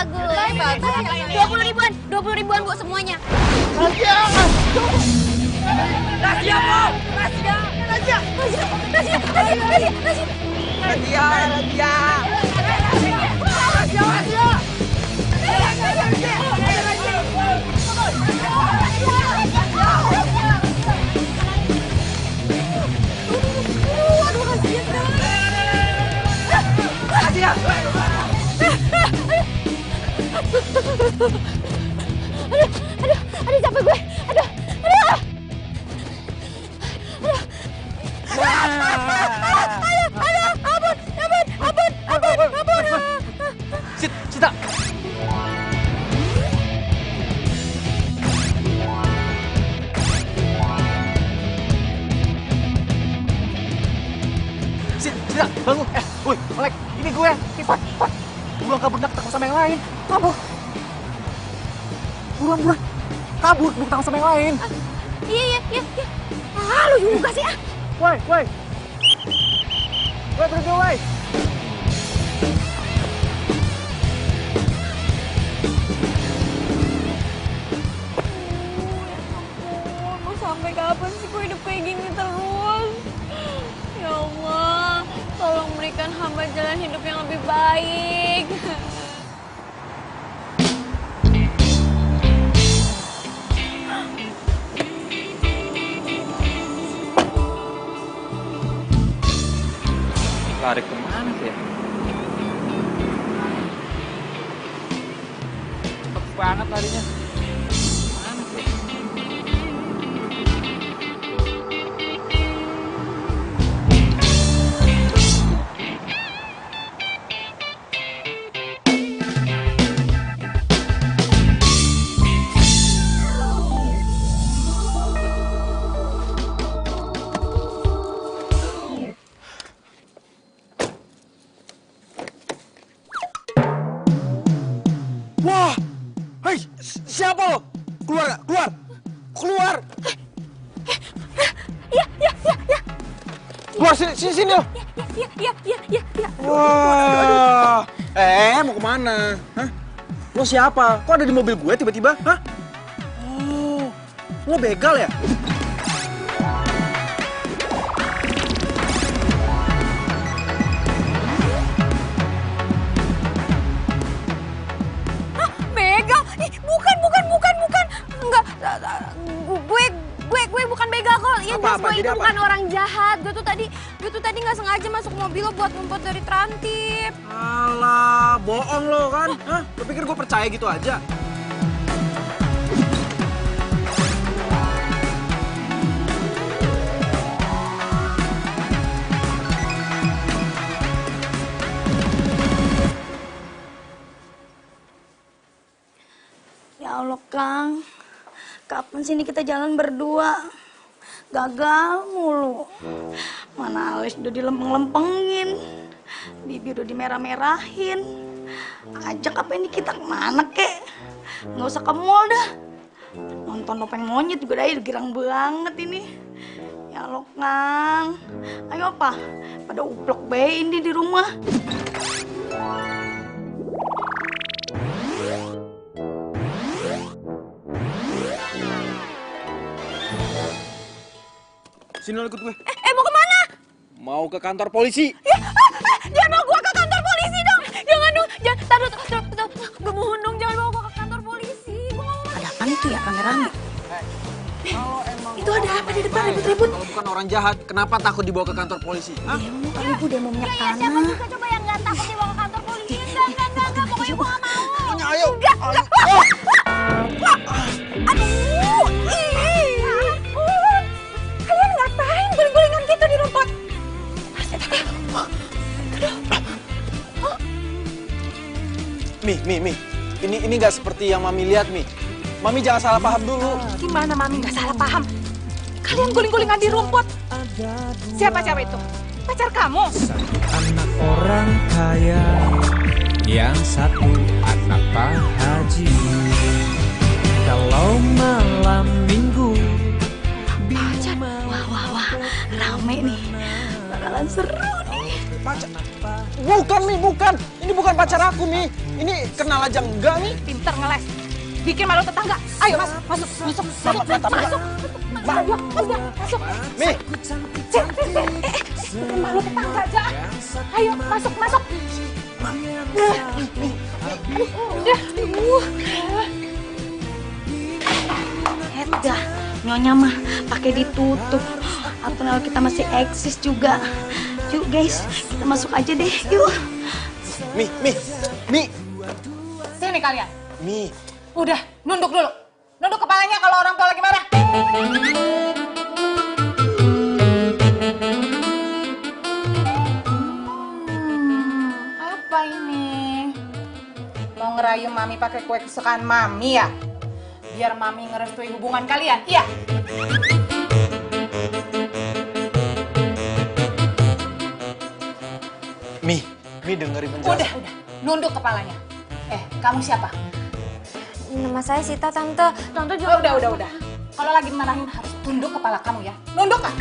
bagus. 20 ribuan Bu semuanya. Rahasia! Rahasia, Bu! Rahasia! Rahasia! Aduh capek gue. Aduh. Ampun. Sita! Sita, bangun. Woi, Melek, ini gue. Cepat. Buruan kabur, takut sama yang lain. Kabur. Buruan. Kabur, bukan takut sama yang lain. Iya. Lu juga sih ah. Woi. Woi, berhenti, woi. Mau sampai kapan sih gue hidup kayak gini terus? Ya Allah, tolong berikan hamba jalan hidup yang lebih baik. Lari kemana sih ya? Cepet banget larinya. Mana sih? Wah! Hei, siapa lo? Keluar! Iya. Keluar sini lo! Iya. Wah! Mau kemana? Hah? Lo siapa? Kok ada di mobil gue tiba-tiba? Hah? Oh, lo begal ya? Begal? Ih, bukan. Enggak, gue bukan begal kok. Ya jelas gue itu bukan orang jahat. Gue tuh tadi nggak sengaja masuk mobil lo buat ngumpet dari Trantip. Alah, bohong lo kan? Hah? Lo pikir gue percaya gitu aja? Ya Allah, Kang. Kapan sih ini kita jalan berdua? Gagal mulu. Mana alis udah dilempeng-lempengin. Bibir udah dimerah-merahin. Ajak apa ini kita kemana, kek? Nggak usah ke mall dah. Nonton topeng monyet juga dah, girang banget ini. Ya Allah, Kang. Ayo, apa? Pada uplok bae ini di rumah. Sini lo ikut gue. Mau kemana? Mau ke kantor polisi. Jangan bawa gue ke kantor polisi dong. Jangan dong. Taruh. Gue mohon dong, jangan bawa gue ke kantor polisi. Gue nggak mau. Ada apa itu ya, rame-rame? Itu ada apa di depan ribut-ribut? Kalau bukan orang jahat, kenapa takut dibawa ke kantor polisi? Hah? Demo kali, Bu, demo minyak Iya, siapa tanah. juga coba yang nggak takut dibawa ke kantor polisi? Enggak. Pokoknya gue nggak mau. Ayo. Enggak. Aduh. Ih. Ampun. Kalian ngapain guling-gulingan gitu di rumput? Mi. Ini nggak seperti yang Mami lihat, Mi. Mami jangan salah paham dulu. Gimana Mami nggak salah paham? Kalian guling-gulingan di rumput. Siapa itu? Pacar kamu? Anak orang kaya, yang satu anak Pak Haji. Kalau malam minggu Pacar. Wah, rame nih. Bakalan seru nih. Pacar? Bukan, Mi, bukan. Ini bukan pacar aku, Mi. Ini kenal aja enggak nih? Pinter ngeles. Bikin malu tetangga. Ayo masuk. Ayo, masuk. Mi, Bikin malu tetangga aja. Ayo, masuk. Dah, nyonya mah pakai ditutup. Atau kalau kita masih eksis juga. Yuk guys, kita masuk aja deh. Yuk. Mi. Sini kalian. Mi. Udah, nunduk dulu. Nunduk kepalanya kalau orang tua lagi marah. Apa ini? Mau ngerayu Mami pakai kue kesukaan Mami ya? Biar Mami ngerestui hubungan kalian, iya? Mi dengerin penjelasan. Udah. Nunduk kepalanya. Kamu siapa? Nama saya Sita, Tante. Tante juga... Udah. Kalau lagi marahin harus tunduk kepala kamu ya. Nunduk kan?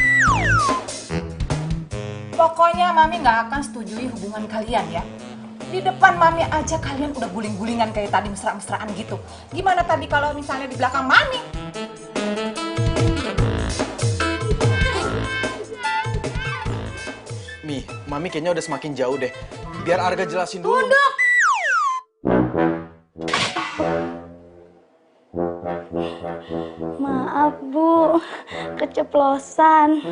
Pokoknya Mami nggak akan setujui hubungan kalian ya. Di depan Mami aja kalian udah guling-gulingan kayak tadi mesra-mesraan gitu. Gimana tadi kalau misalnya di belakang Mami? Mi, Mami kayaknya udah semakin jauh deh. Biar Arga jelasin dulu. Tunduk! Maaf Bu, keceplosan.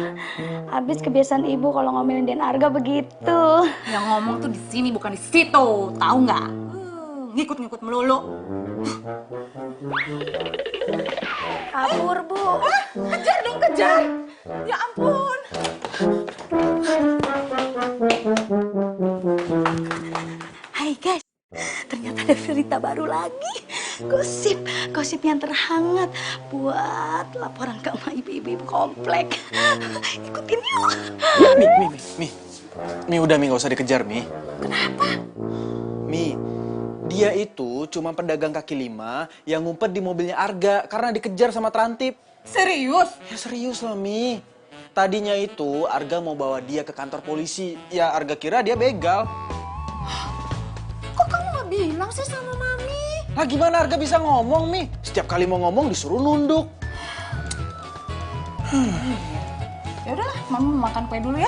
Habis kebiasaan Ibu kalau ngomelin Den Arga begitu. Yang ngomong tuh di sini bukan di situ, tahu nggak? Ngikut-ngikut melulu. Kabur Bu. Kejar dong, kejar. Ya ampun. Hai guys, ternyata ada berita baru lagi. Gosip yang terhangat buat laporan ke ibu-ibu komplek. Ikutin yuk. Mi, udah Mi, nggak usah dikejar Mi. Kenapa? Mi, dia itu cuma pedagang kaki lima yang ngumpet di mobilnya Arga karena dikejar sama Trantip. Serius? Ya serius lah Mi. Tadinya itu Arga mau bawa dia ke kantor polisi. Ya Arga kira dia begal. Kok kamu nggak bilang sih sama Mami? Lah gimana Arga bisa ngomong Mi? Setiap kali mau ngomong disuruh nunduk. Ya udahlah, Mami mau makan kue dulu ya.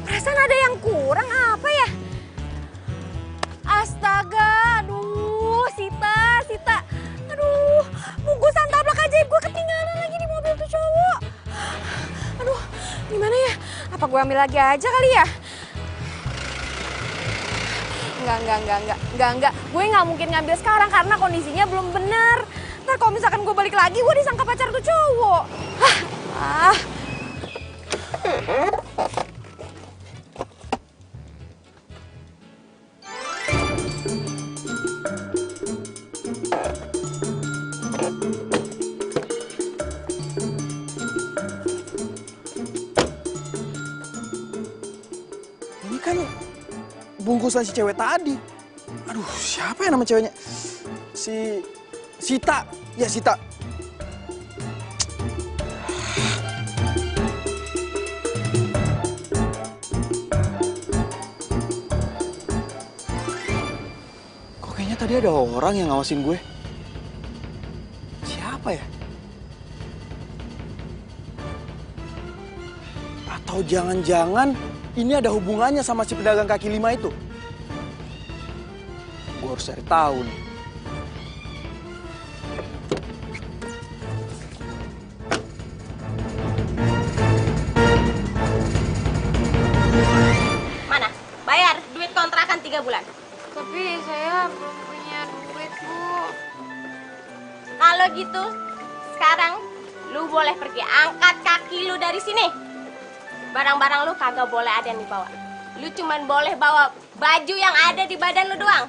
Perasaan ada yang kurang apa ya? Astaga, aduh, Sita. Aduh, bungkusan tabrak ajaib gue ketinggalan lagi di mobil tuh cowok. Aduh, gimana ya? Apa gue ambil lagi aja kali ya? Enggak. Gue nggak mungkin ngambil sekarang karena kondisinya belum bener. Ntar kalau misalkan gue balik lagi, gue disangka pacar tuh cowok. Ini kan bungkusan si cewek tadi. Aduh, siapa ya nama ceweknya? Si Sita. Ya, Sita. Kok kayaknya tadi ada orang yang ngawasin gue? Siapa ya? Atau jangan-jangan ini ada hubungannya sama si pedagang kaki lima itu? Gue harus cari tahu nih. Mana? Bayar duit kontrakan 3 bulan. Tapi saya belum punya duit, Bu. Kalau gitu, sekarang lu boleh pergi. Angkat kaki lu dari sini. Barang-barang lu kagak boleh ada yang dibawa. Lu cuman boleh bawa baju yang ada di badan lu doang.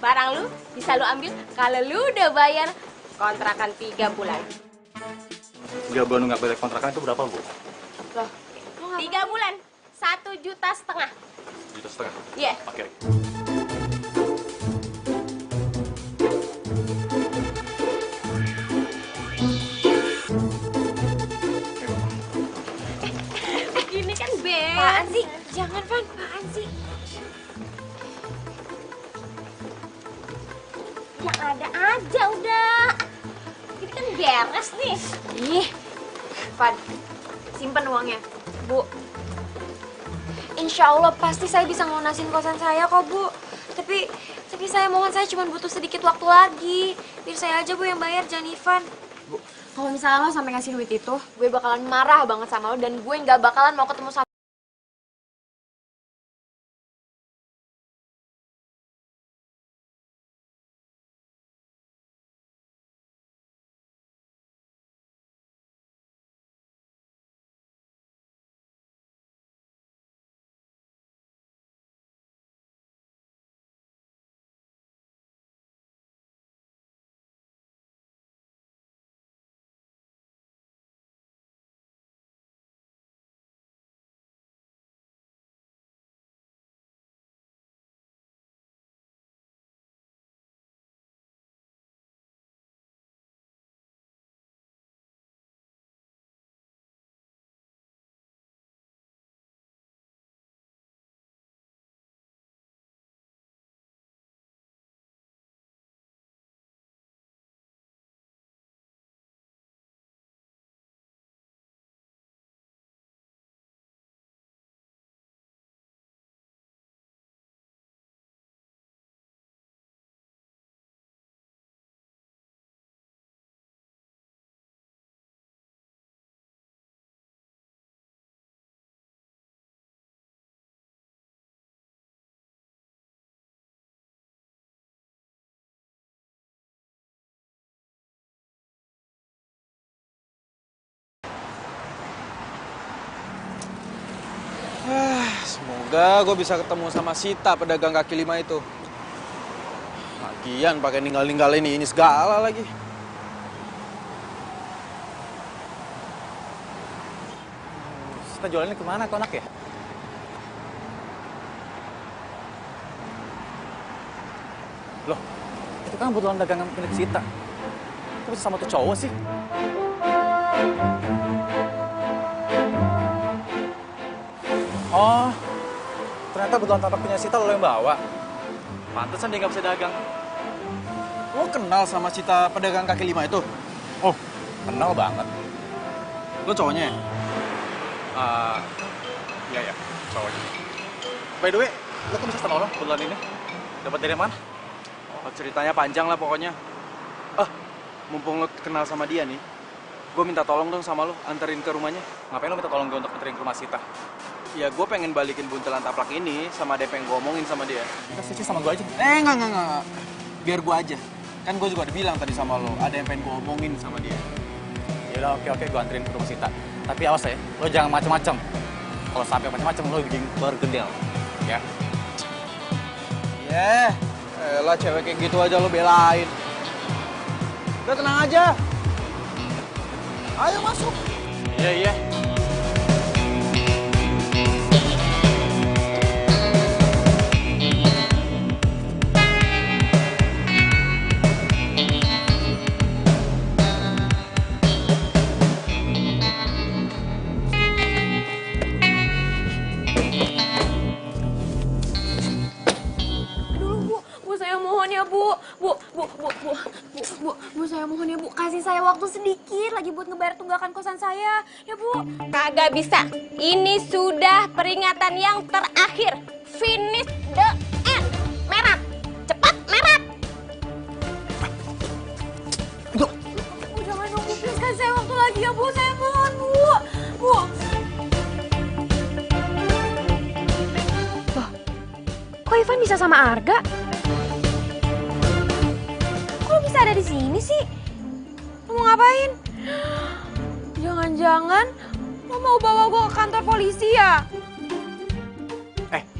Barang lu bisa lu ambil kalau lu udah bayar kontrakan 3 bulan. 3 bulan nggak bayar kontrakan itu berapa, Bu? Loh, 3 bulan, 1,5 juta. 1,5 juta? Iya. Oke. Yang ada aja udah. Ini kan beres nih. Ih, Van, simpen uangnya. Bu, insya Allah pasti saya bisa ngelunasin kosan saya kok, Bu. Tapi saya mohon, saya cuma butuh sedikit waktu lagi. Biar saya aja, Bu, yang bayar, jangan Ivan. Bu, kalau misalnya lo sampai ngasih duit itu, gue bakalan marah banget sama lo dan gue nggak bakalan mau ketemu sama. Semoga gue bisa ketemu sama Sita, pedagang kaki lima itu. Lagian pakai ninggalin ini segala lagi. Kita jualannya kemana tuh anak ya? Loh, itu kan kebetulan dagangan milik Sita. Kok bisa sama tuh cowok sih? Oh, ternyata kebetulan tapak punya Sita lo yang bawa. Pantesan dia nggak bisa dagang. Lo kenal sama Sita, pedagang kaki lima itu? Oh, kenal banget. Lo cowoknya ya? Iya ya, cowoknya. By the way, lo kok bisa sama orang kebetulan ini? Dapat dari mana? Oh, ceritanya panjang lah pokoknya. Mumpung lo kenal sama dia nih, gue minta tolong dong sama lo, anterin ke rumahnya. Ngapain lo minta tolong gue untuk anterin ke rumah Sita? Ya gue pengen balikin buntelan taplak ini sama ada yang pengen gue omongin sama dia. Kita sih sama gue aja. Enggak. Biar gue aja. Kan gue juga udah bilang tadi sama lo, ada yang pengen gue omongin sama dia. Yaudah, oke, gue anterin ke rumah Sita. Tapi awas ya, lo jangan macem-macem. Kalau sampai macem-macem, lo bikin bergedel. Ya? Elah cewek kayak gitu aja lo belain. Udah tenang aja. Ayo masuk. Iya. Bu, saya mohon ya, Bu. Kasih saya waktu sedikit lagi buat ngebayar tunggakan kosan saya. Ya, Bu. Kagak bisa. Ini sudah peringatan yang terakhir. Finish the end. Merah. Cepat, merah. Bu, jangan nunggu. Please, kasih saya waktu lagi ya, Bu. Saya mohon, Bu. Bu. Loh, kok Ivan bisa sama Arga? Kok bisa ada di sini sih? Lo mau ngapain? Jangan-jangan lo mau bawa gue ke kantor polisi ya?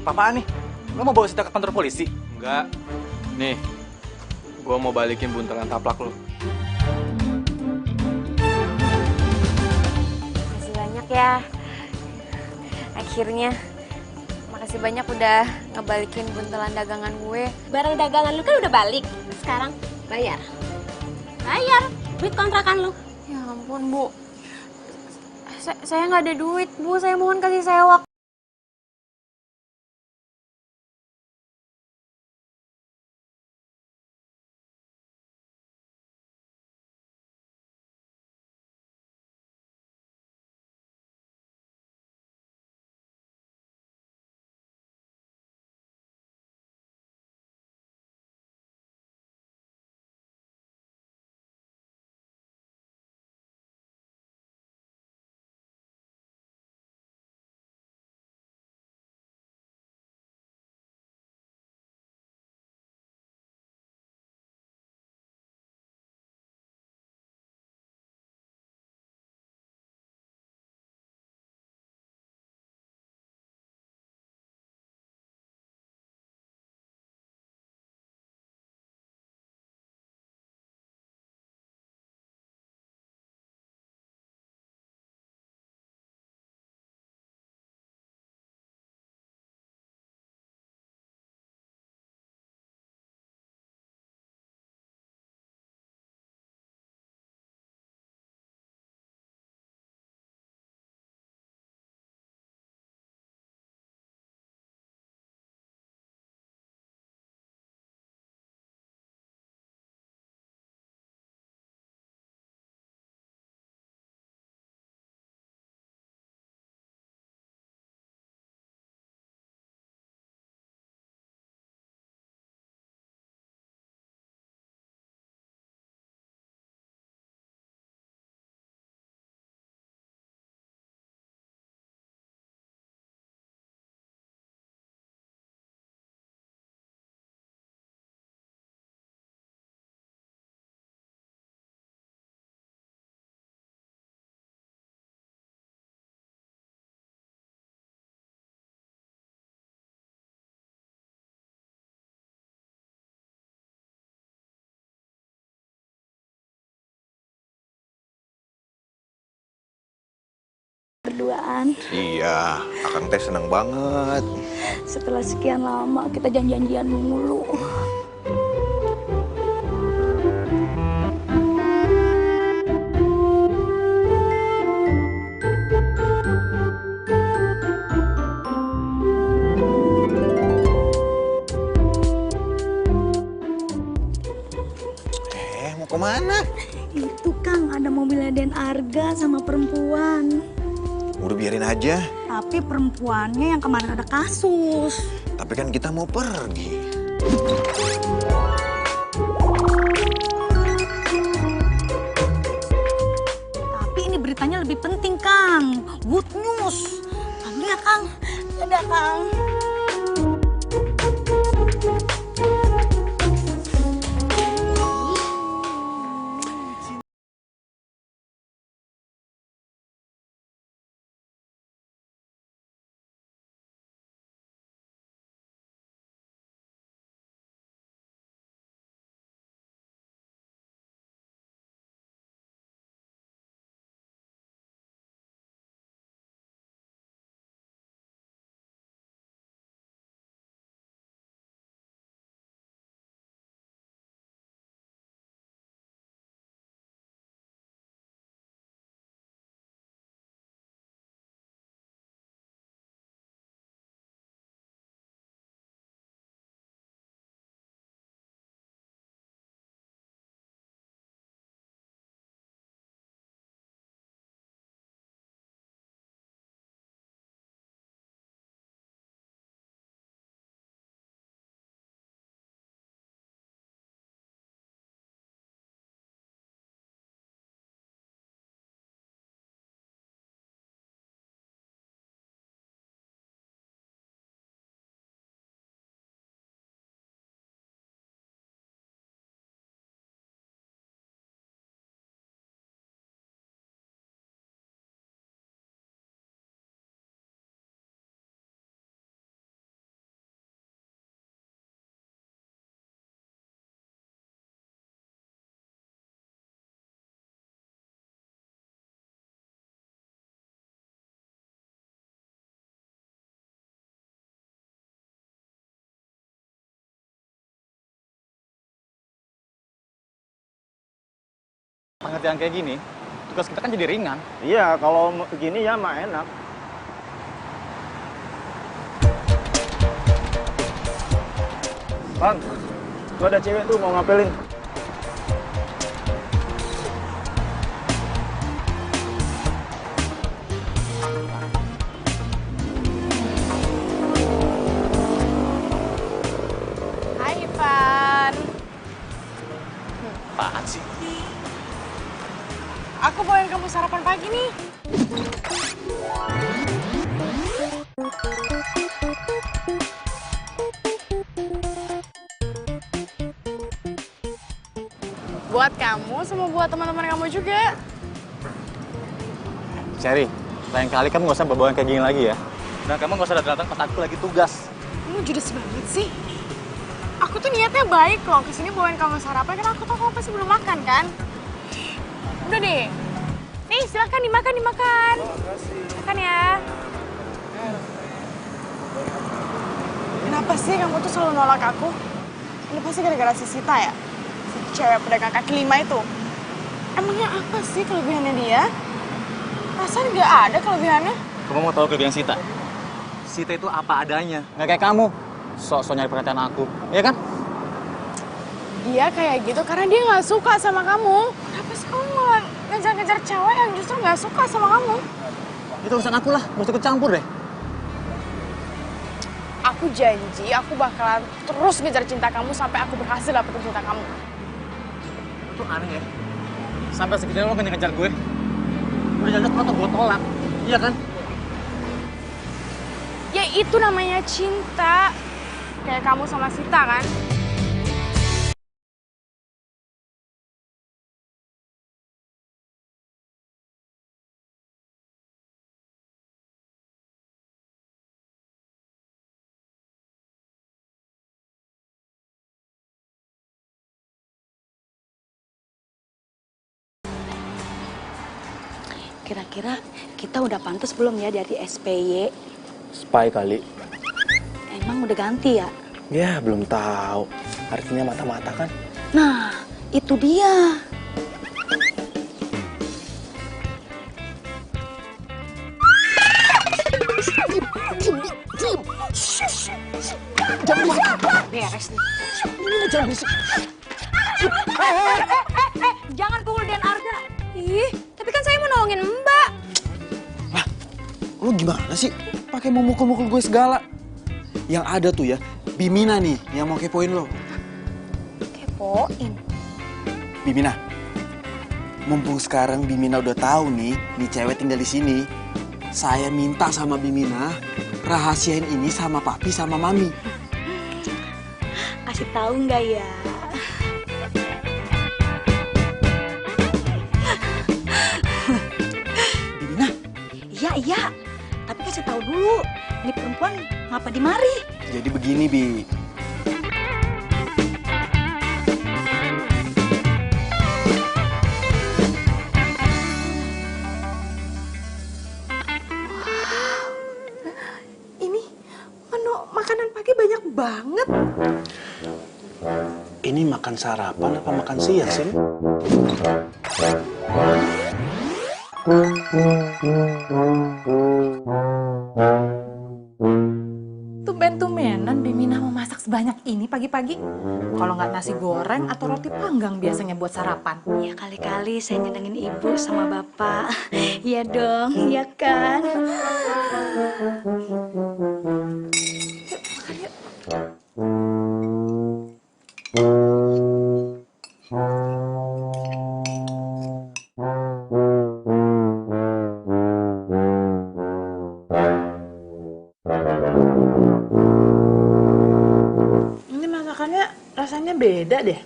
Apaan nih? Lo mau bawa Sita ke kantor polisi? Enggak. Nih, gue mau balikin buntelan taplak lo. Makasih banyak ya. Akhirnya. Makasih banyak udah ngebalikin buntelan dagangan gue. Barang dagangan lu kan udah balik. Sekarang bayar. Bayar duit kontrakan lu. Ya ampun, Bu. Saya nggak ada duit, Bu. Saya mohon kasih saya waktu. berduaan. Iya, Akang teh seneng banget. Setelah sekian lama kita janjian mulu. Mau kemana? Itu Kang, ada mobilnya Den Arga sama perempuan. Udah biarin aja. Tapi perempuannya yang kemarin ada kasus. Tapi kan kita mau pergi. Tapi ini beritanya lebih penting, Kang. Good news. Ambil ya, Kang. Dadah, Kang. Pengertian kayak gini, tugas kita kan jadi ringan. Iya, kalau begini ya mah enak. Bang, tuh ada cewek tuh mau ngapelin. Hai Ivan. Apaan sih? Aku bawain kamu sarapan pagi nih. Buat kamu sama buat teman-teman kamu juga. Cherry, lain kali kamu nggak usah bawa kayak gini lagi ya. Dan kamu nggak usah datang pas aku lagi tugas. Kamu judes banget sih. Aku tuh niatnya baik loh, kesini bawain kamu sarapan karena aku tahu kamu pasti belum makan kan. Udah deh. Nih, silakan dimakan. Makan ya. Kenapa sih kamu tuh selalu nolak aku? Ini pasti gara-gara si Sita ya? Si cewek pedagang kaki lima itu. Emangnya apa sih kelebihannya dia? Perasaan nggak ada kelebihannya. Kamu mau tahu kelebihan Sita? Sita itu apa adanya, nggak kayak kamu. Sok-sok nyari perhatian aku, iya kan? Dia kayak gitu karena dia nggak suka sama kamu. Kenapa sih kamu malah ngejar-ngejar cewek yang justru nggak suka sama kamu? Itu urusan aku lah, nggak usah ikut campur deh. Aku janji aku bakalan terus ngejar cinta kamu sampai aku berhasil dapetin cinta kamu. Itu aneh ya. Sampai segini lo ngejar gue. Udah jelas atau gue tolak, iya kan? Ya itu namanya cinta. Kayak kamu sama Sita kan? Kira-kira kita udah pantas belum ya dari SPY? Spy kali. Emang udah ganti ya? Ya, belum tahu. Artinya mata-mata kan? Nah, itu dia. Beres nih. Jangan pukul Den Arga. Ih, tapi kan saya mau nolongin Mbak. Lah, lu gimana sih? Pakai mau mukul-mukul gue segala. Yang ada tuh ya, Bimina nih yang mau kepoin lo. Kepoin. Bimina, mumpung sekarang Bimina udah tahu nih cewek tinggal di sini. Saya minta sama Bimina rahasiain ini sama papi sama mami. Kasih tahu nggak ya? Bimina? Iya. Tapi kasih tahu dulu. Ini perempuan ngapa di mari? Jadi begini, Bi. Ini menu makanan pagi banyak banget. Ini makan sarapan apa makan siang sih? Tumben-tumbenan Bimina mau masak sebanyak ini pagi-pagi. Kalau nggak nasi goreng atau roti panggang biasanya buat sarapan. Ya kali-kali saya nyenengin ibu sama bapak. Iya dong, iya kan? Ini masakannya rasanya beda deh.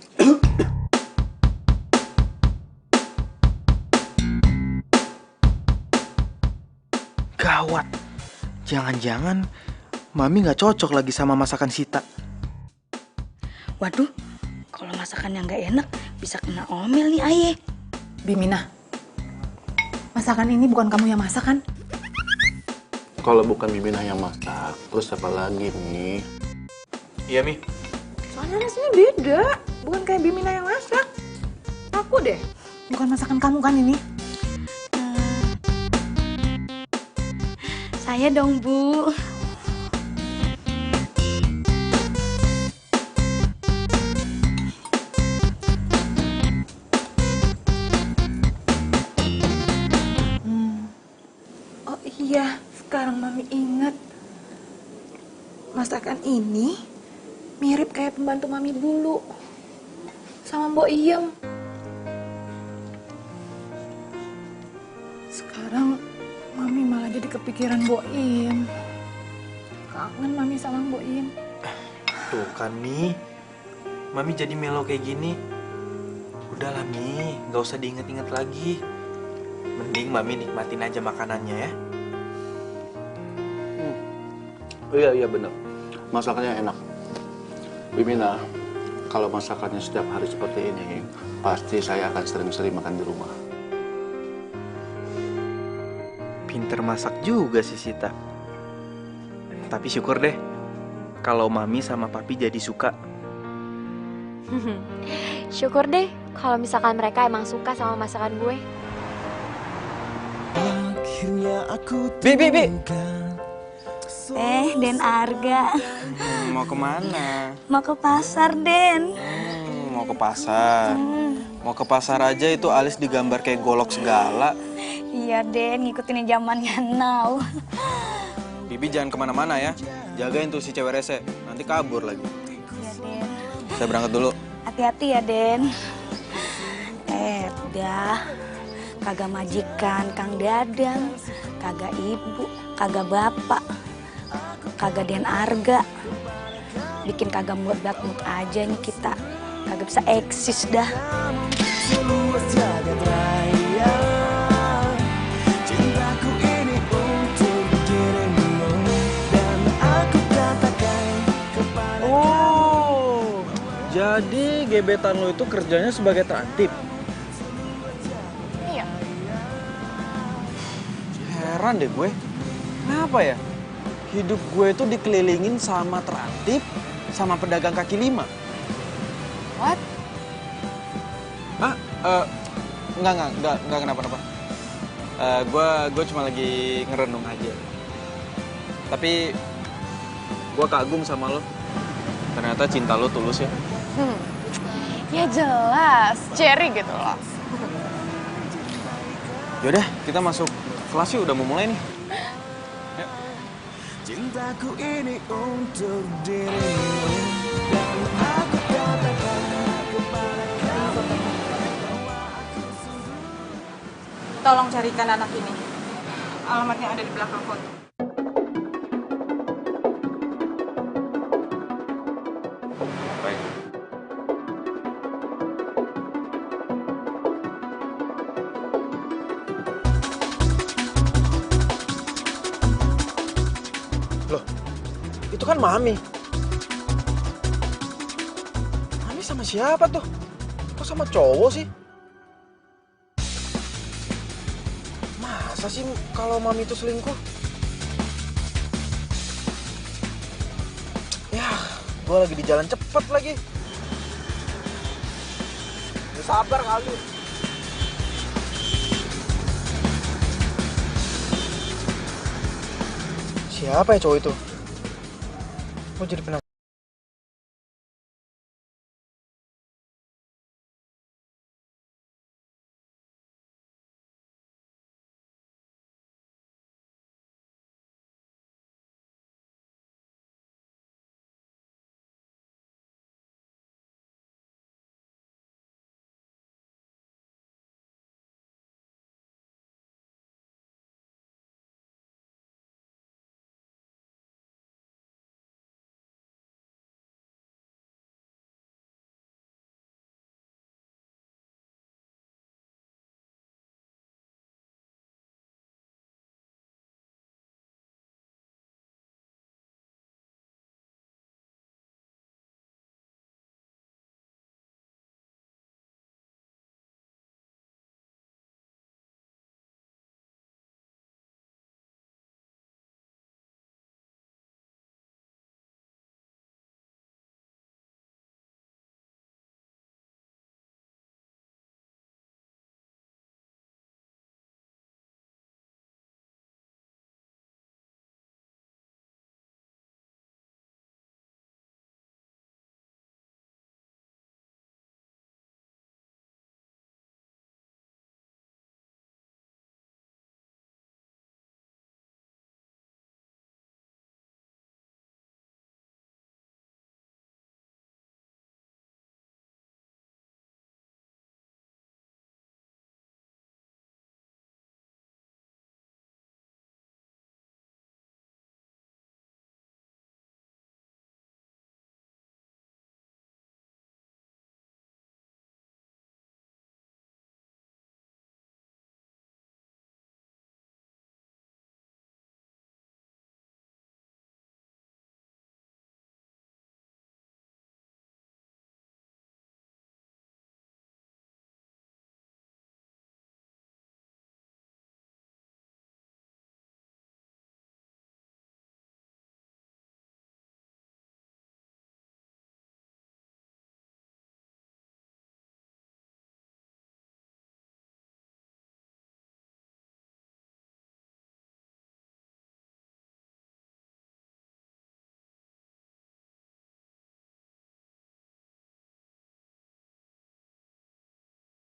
Gawat. Jangan-jangan Mami nggak cocok lagi sama masakan Sita. Waduh, kalau masakan yang nggak enak bisa kena omel nih Aye. Bimina, masakan ini bukan kamu yang masak kan? Kalau bukan Bimina yang masak, terus siapa lagi nih? Iya, Mi. Soalnya rasanya beda, bukan kayak Bimina yang masak. Aku deh, bukan masakan kamu kan ini? Saya dong, Bu. Oh iya, sekarang Mami ingat. Masakan ini mirip kayak pembantu Mami dulu. Sama Mbok Iem. Sekarang Mami malah jadi kepikiran Mbok Iem. Kangen Mami sama Mbok Iem. Tuh kan, Mi. Mami jadi melo kayak gini. Udahlah, Mi. Nggak usah diinget-inget lagi. Mending Mami nikmatin aja makanannya ya. Iya bener. Masakannya enak. Bimina, kalau masakannya setiap hari seperti ini, pasti saya akan sering-sering makan di rumah. Pinter masak juga sih Sita. Tapi syukur deh kalau Mami sama Papi jadi suka. Syukur deh kalau misalkan mereka emang suka sama masakan gue. Bi. Den Arga. Mau kemana? Mau ke pasar, Den. Mau ke pasar. Mau ke pasar aja itu alis digambar kayak golok segala. Iya, Den. Ngikutin zamannya now. Bibi jangan kemana-mana ya. Jagain tuh si cewek rese. Nanti kabur lagi. Iya, Den. Saya berangkat dulu. Hati-hati ya, Den. Udah. Kagak majikan Kang Dadang. Kagak ibu. Kagak bapak. Kagak Den Arga. Bikin kagak mood aja nih kita. Kagak bisa eksis dah. Oh, jadi gebetan lo itu kerjanya sebagai terantip? Iya. Heran deh gue. Kenapa ya? Hidup gue itu dikelilingin sama terantip, sama pedagang kaki lima. What? Hah? Enggak kenapa-napa. Gue cuma lagi ngerenung aja. Tapi gue kagum sama lo. Ternyata cinta lo tulus ya. Ya jelas, Cherry gitu loh. Yaudah, kita masuk kelas yuk, udah mau mulai nih. Yuk. Cintaku ini untuk dirimu dan aku katakan kepada kamu. Tolong carikan anak ini. Alamatnya ada di belakang foto. Baik. Loh, itu kan Mami. Mami sama siapa tuh? Kok sama cowok sih? Masa sih kalau Mami itu selingkuh? Ya, gue lagi di jalan cepet lagi. Ya, sabar kali. Siapa ya cowok itu? Gue jadi penasaran.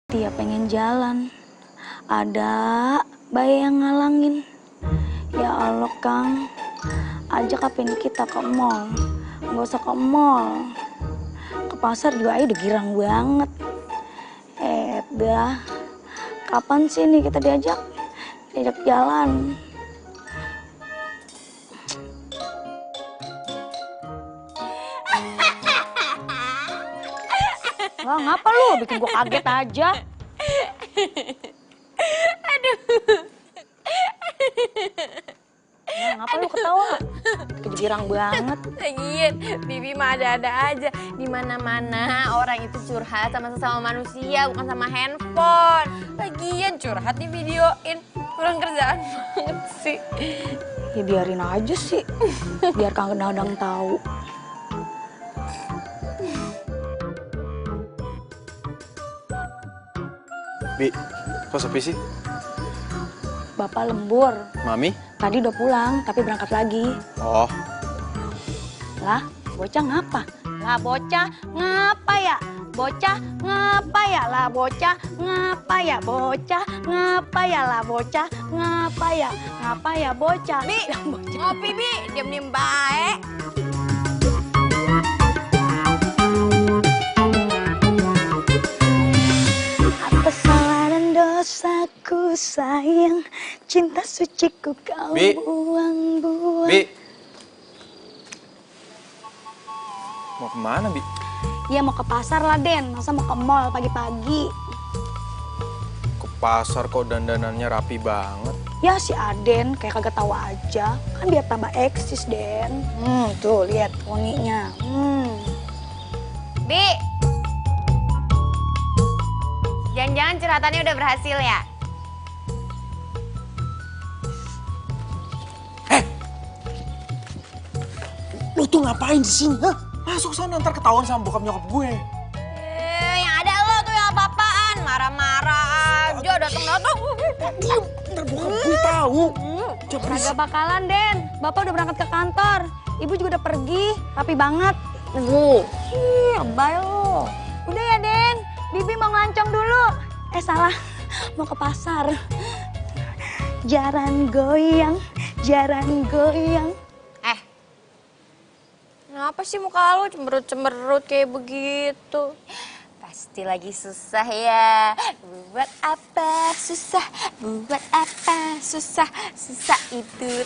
Dia pengen jalan, ada bayi yang ngalangin. Ya Allah Kang, ajak apa ini kita ke mall. Nggak usah ke mall, ke pasar juga aja udah girang banget. Dah, kapan sih nih kita diajak jalan? Wah, ngapa lu? Bikin gua kaget aja. Aduh. Nah, ngapa lu ketawa? Kejirang banget. Lagian, Bibi mah ada-ada aja. Di mana-mana orang itu curhat sama sesama manusia, bukan sama handphone. Lagian curhat di videoin. Kurang kerjaan banget sih. Ya biarin aja sih, biar Kang Dadang tahu. Bi, kok sepi sih? Bapak lembur. Mami? Tadi udah pulang, tapi berangkat lagi. Oh, Lah, bocah ngapa? Lah bocah ngapa ya? Bocah ngapa ya? Lah bocah ngapa ya? Bocah ngapa ya? Lah bocah ngapa ya? Ngapa ya bocah? Bi, ngopi Bi, diem-diem baik. Apa salah dan dosaku sayang, cinta suciku kau Bi. buang-buang. Bi. Mau kemana, Bi? Ya mau ke pasar lah Den, masa mau ke mall pagi-pagi. Ke pasar kok dandanannya rapi banget. Ya si Aden kayak kagak tahu aja, kan biar tambah eksis Den. Tuh lihat wanginya. Bi, jangan-jangan curhatannya udah berhasil ya? Lu tuh ngapain di sini, ha? Masuk sana ntar ketahuan sama bokap nyokap gue. Yang ada lo tuh yang apa-apaan, marah-marah aja, datang-datang. Diam, ntar bokap gue tahu. Kagak bakalan Den, Bapak udah berangkat ke kantor. Ibu juga udah pergi, rapi banget. Lebay lo. Udah ya Den, Bibi mau ngelancong dulu. Salah, mau ke pasar. Jaran goyang, jaran goyang. Kenapa sih muka lo cemberut-cemberut kayak begitu? Pasti lagi susah ya. Buat apa susah? Buat apa susah? Susah itu.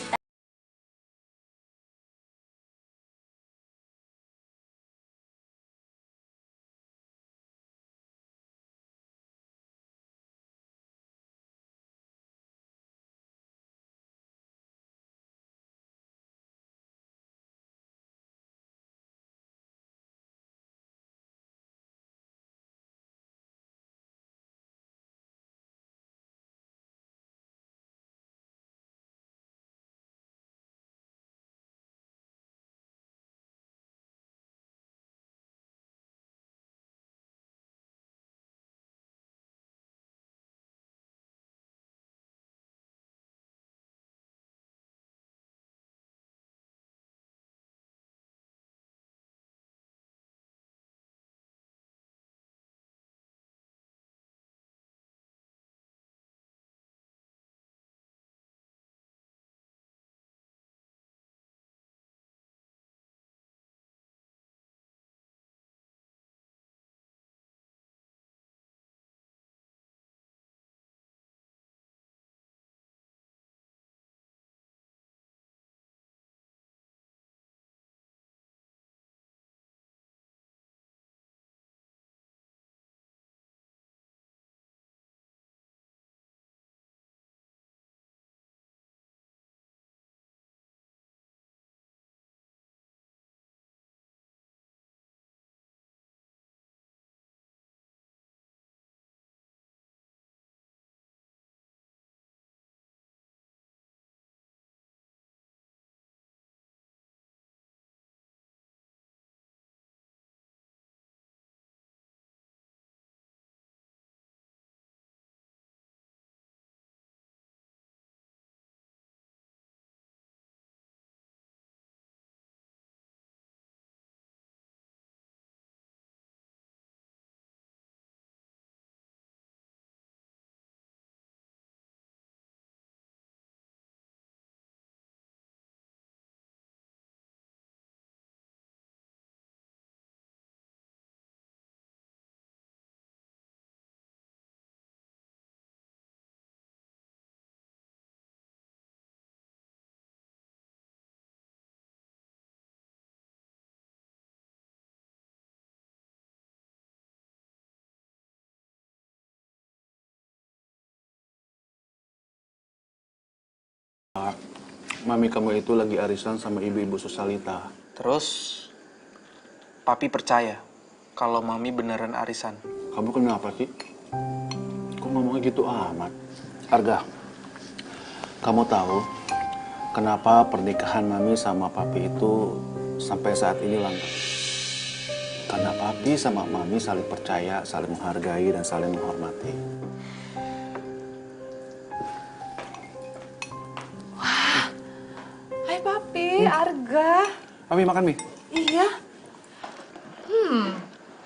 Mami kamu itu lagi arisan sama ibu-ibu Susalita. Terus, papi percaya kalau mami beneran arisan. Kamu kenapa sih? Kok ngomongnya gitu amat? Arga, Kamu tahu kenapa pernikahan Mami sama Papi itu sampai saat ini langgeng? Karena Papi sama Mami saling percaya, saling menghargai, dan saling menghormati. Hai Papi, Arga. Mami makan mie? Iya.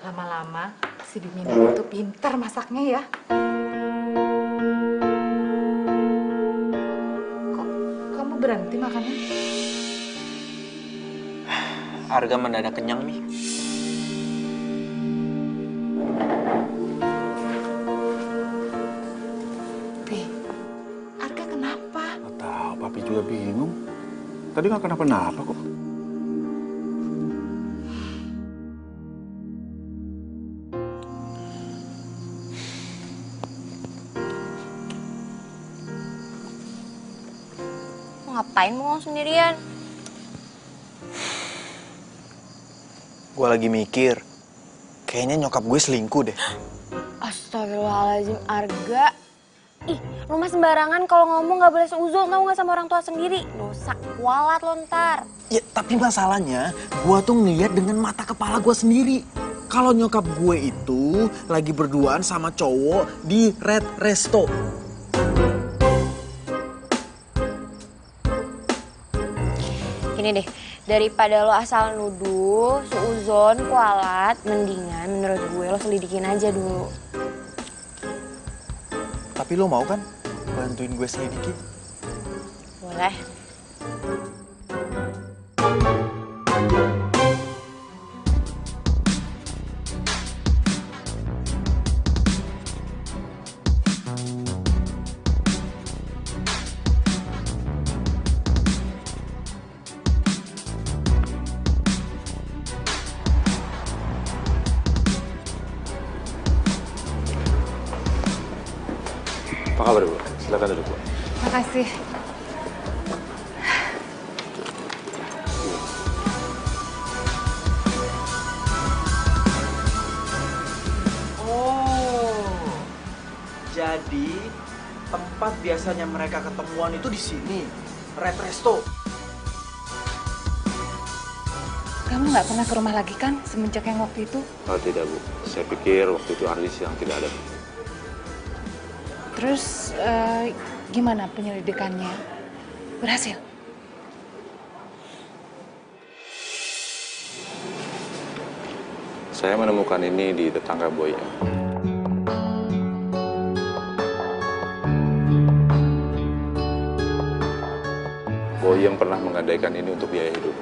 Lama-lama si Bimina itu pintar masaknya ya. Kok kamu berhenti makannya? Arga mendadak kenyang nih. Pi, Arga kenapa? Nggak tahu, Papi juga bingung. Tadi nggak kenapa-napa kok. Ngapain bengong sendirian? Gue lagi mikir, kayaknya nyokap gue selingkuh deh. Astagfirullahaladzim, Arga. Ih, lu mah sembarangan kalau ngomong gak boleh seuzon, tau gak sama orang tua sendiri. Dosa kualat lo ntar. Ya, tapi masalahnya, gue tuh ngeliat dengan mata kepala gue sendiri. Kalau nyokap gue itu lagi berduaan sama cowok di Red Resto. Ini deh, daripada lo asal nuduh, seuzon, kualat, mendingan menurut gue lo selidikin aja dulu. Tapi lo mau kan bantuin gue selidiki? Boleh. Apa kabar, Bu? Silakan duduk, Bu. Makasih. Oh, jadi tempat biasanya mereka ketemuan itu di sini, Red Resto. Kamu nggak pernah ke rumah lagi kan semenjak yang waktu itu? Oh tidak, Bu. Saya pikir waktu itu Ardi yang tidak ada. Terus gimana penyelidikannya? Berhasil? Saya menemukan ini di tetangga Boya. Boy yang pernah menggadaikan ini untuk biaya hidup.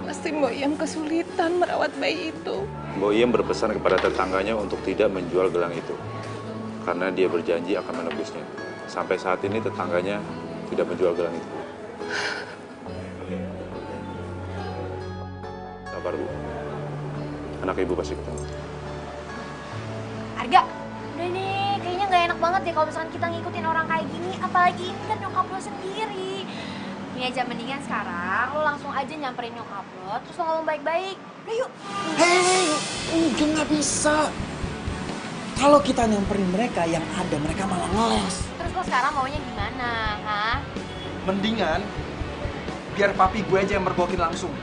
Pasti Mbok Yem kesulitan merawat bayi itu. Mbok Yem berpesan kepada tetangganya untuk tidak menjual gelang itu. Karena dia berjanji akan menebusnya. Sampai saat ini tetangganya tidak menjual gelang itu. Sabar, Bu. Anak Ibu pasti ketemu. Arga, udah deh, kayaknya nggak enak banget deh kalau misalkan kita ngikutin orang kayak gini. Apalagi ini kan nyokap lo sendiri. Ini aja mendingan sekarang lo langsung aja nyamperin nyokap lo, terus lo ngomong baik-baik. Udah yuk. Hei, mungkin nggak bisa. Kalau kita nyamperin mereka, yang ada mereka malah ngeles. Terus lo sekarang maunya gimana, ha? Mendingan biar papi gue aja yang mergokin langsung.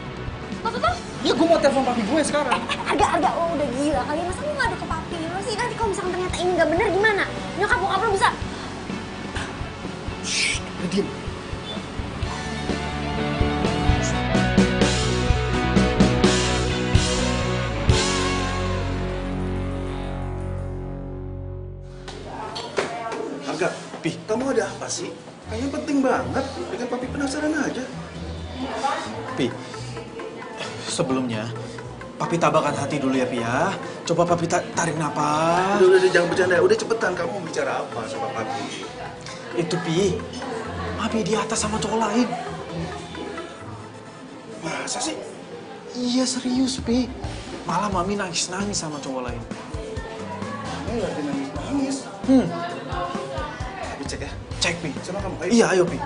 Tuh? Ya gue mau telepon papi gue sekarang. Arga, lo udah gila kali. Masa lo ngadu ke papi lo sih? Nanti kalau misalkan ternyata ini nggak bener gimana? Nyokap-bokap lo bisa. Shh, udah diem. Arga, Pi, kamu ada apa sih? Kayaknya penting banget, bikin papi penasaran aja. Pi, sebelumnya papi tabahkan hati dulu ya, Pi ya. Coba papi tarik napas. Udah, jangan bercanda. Udah cepetan, kamu mau bicara apa sama papi? Itu, Pi. Papi di atas sama cowok lain. Masa sih? Iya, serius, Pi. Malah Mami nangis-nangis sama cowok lain. Mami lagi nangis-nangis. Papi cek ya? Cek, Pi. Sama kamu, ayo. Iya, ayo, Pi.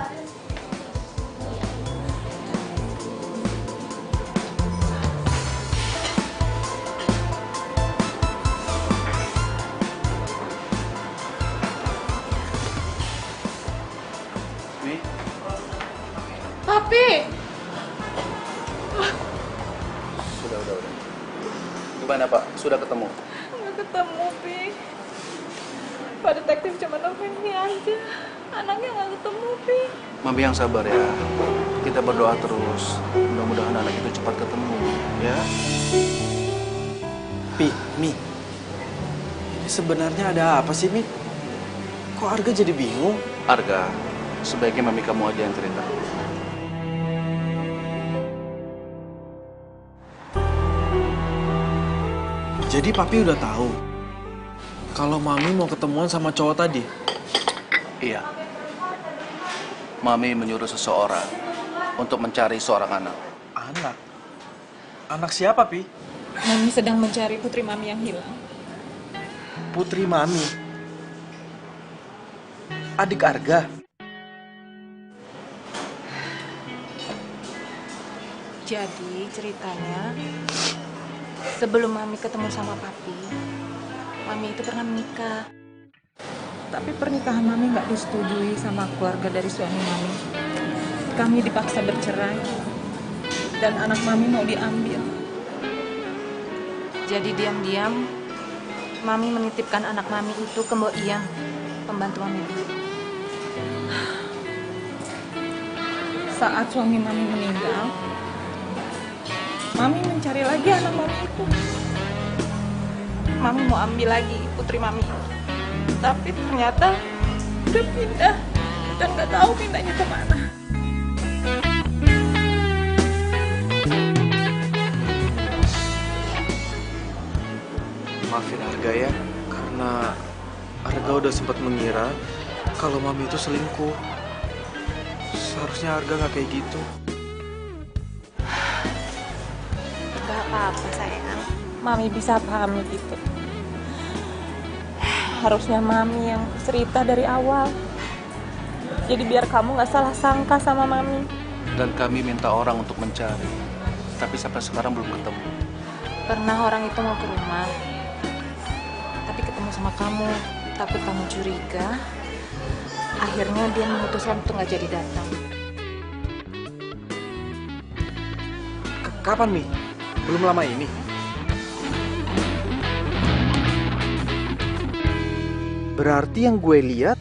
udah. Gimana Pak? Sudah ketemu? Nggak ketemu, Pi. Pak Detektif cuma nemuin ini aja. Anaknya nggak ketemu, Pi. Mami yang sabar ya. Kita berdoa terus. Mudah-mudahan anak itu cepat ketemu, ya. Pi, Mi. Ini sebenarnya ada apa sih, Mi? Kok Arga jadi bingung? Arga, sebaiknya mami kamu aja yang cerita. Jadi papi udah tahu kalau Mami mau ketemuan sama cowok tadi? Iya. Mami menyuruh seseorang untuk mencari seorang anak. Anak? Anak siapa, Pi? Mami sedang mencari putri Mami yang hilang. Putri Mami? Adik Arga? Jadi ceritanya, sebelum Mami ketemu sama Papi, Mami itu pernah menikah. Tapi pernikahan Mami nggak disetujui sama keluarga dari suami Mami. Kami dipaksa bercerai, dan anak Mami mau diambil. Jadi diam-diam, Mami menitipkan anak Mami itu ke Mbok Iyang, pembantu Mami. Saat suami Mami meninggal, Mami mencari lagi anak Mami itu. Mami mau ambil lagi putri Mami. Tapi ternyata udah pindah. Dan nggak tahu pindahnya kemana. Maafin Arga ya, karena Arga udah sempat mengira kalau Mami itu selingkuh. Seharusnya Arga nggak kayak gitu. Gak apa-apa sayang. Mami bisa pahami gitu. Harusnya Mami yang cerita dari awal. Jadi biar kamu gak salah sangka sama Mami. Dan kami minta orang untuk mencari. Tapi sampai sekarang belum ketemu. Pernah orang itu mau ke rumah. Tapi ketemu sama kamu. Takut kamu curiga. Akhirnya dia memutuskan untuk gak jadi datang. Kapan, Mi? Belum lama ini? Berarti yang gue lihat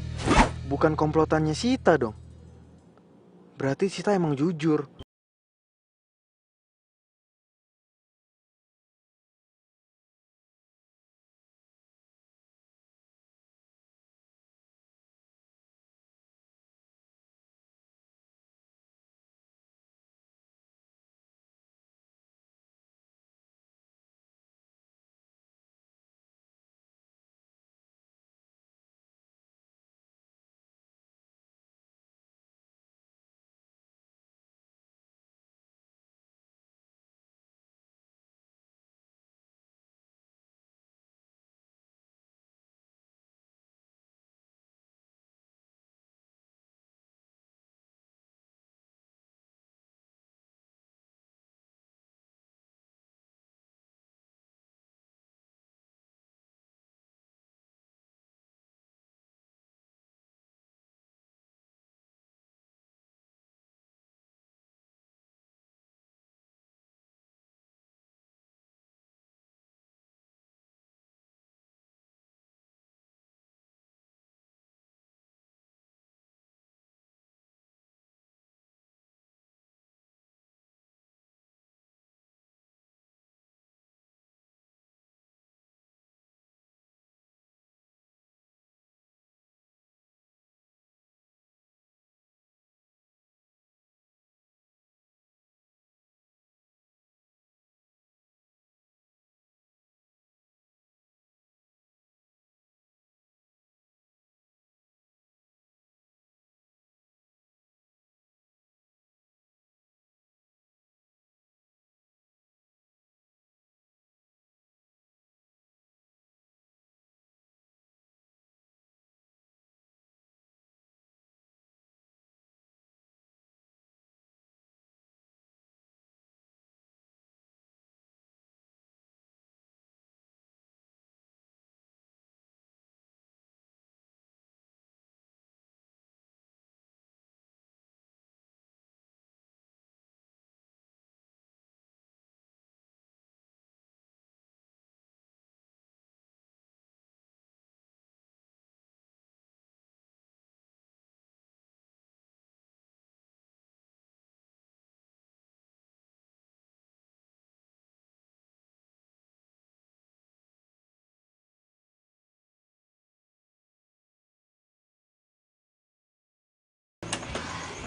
bukan komplotannya Sita dong. Berarti Sita emang jujur.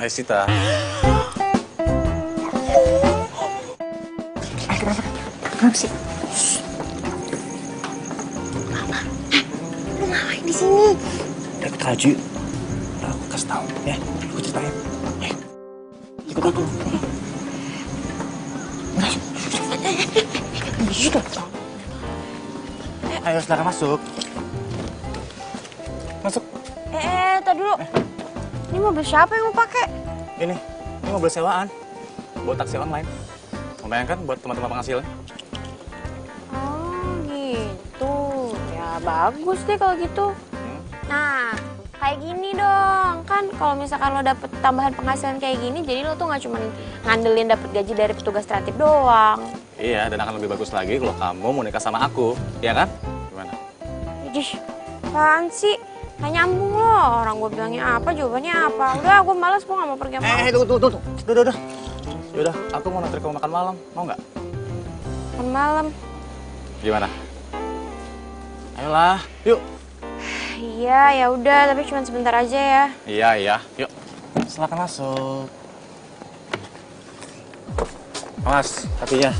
Hai Sita. Kenapa sih? Lu ngapain di sini? Dapat Raju. Aku kasih tahu ya. Aku ceritain. Ya. Ikut aku. Ayo silakan masuk. Masuk. Tadi dulu. Ini mobil siapa yang mau pakai? Ini mobil sewaan. Buat taksi online. Lumayan kan buat teman-teman penghasilan? Oh gitu. Ya bagus deh kalau gitu. Nah, kayak gini dong. Kan kalau misalkan lo dapet tambahan penghasilan kayak gini, jadi lo tuh nggak cuma ngandelin dapet gaji dari petugas kreatif doang. Iya, dan akan lebih bagus lagi kalau kamu mau nikah sama aku. Iya kan? Gimana? Ijih, apaan sih? Nggak nyambung lo. Orang gue bilangnya apa, jawabannya apa. Udah, gue malas, gue nggak mau pergi sama lo. Tunggu. Udah. Yaudah, aku mau nanti kamu makan malam. Mau nggak? Makan malam. Gimana? Ayolah, yuk. Iya, ya udah, tapi cuma sebentar aja ya. Iya. Yuk. Silakan masuk. Awas, kakinya.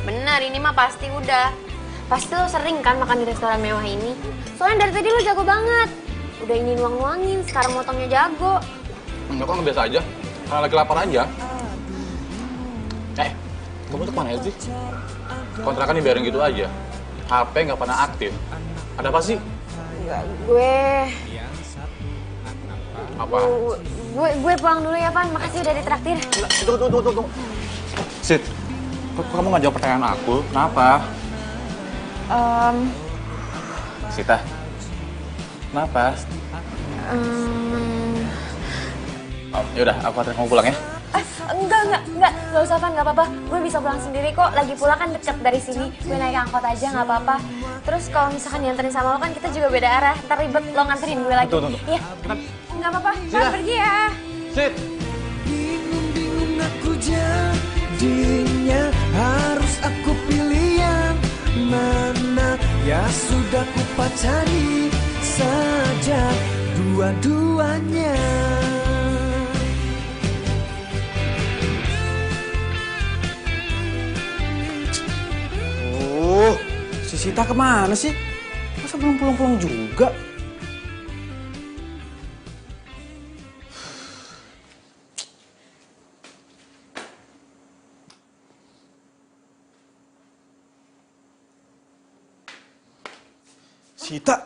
Bener, ini mah pasti udah. Pasti lo sering kan makan di restoran mewah ini. Soalnya dari tadi lo jago banget. Udah ini nuang-nuangin, sekarang motongnya jago. Enggak kok, biasa aja. Karena lagi lapar aja. Kamu tuh kemana sih? Kontrakan dibiarin gitu aja. HP nggak pernah aktif. Ada apa sih? Enggak, gue Apa? gue pulang dulu ya, Pan. Makasih udah ditraktir. Tunggu. Sid, kok kamu nggak jawab pertanyaan aku? Kenapa? Sita, kenapa? Yaudah, aku anterin kamu pulang ya. Enggak usah, Pan, nggak apa-apa. Gue bisa pulang sendiri kok. Lagi pula kan deket dari sini. Gue naik angkot aja, nggak apa-apa. Terus kalau misalkan dianterin sama lo kan kita juga beda arah. Ntar ribet lo nganterin gue lagi. Tunggu. Iya, nggak apa-apa. Pan, pergi ya. Sid. Bingung aku jadinya, harus aku pilih yang mana? Ya sudah ku pacari saja dua-duanya. Si Sita kemana sih? Masa belum pulang-pulang juga? Sita?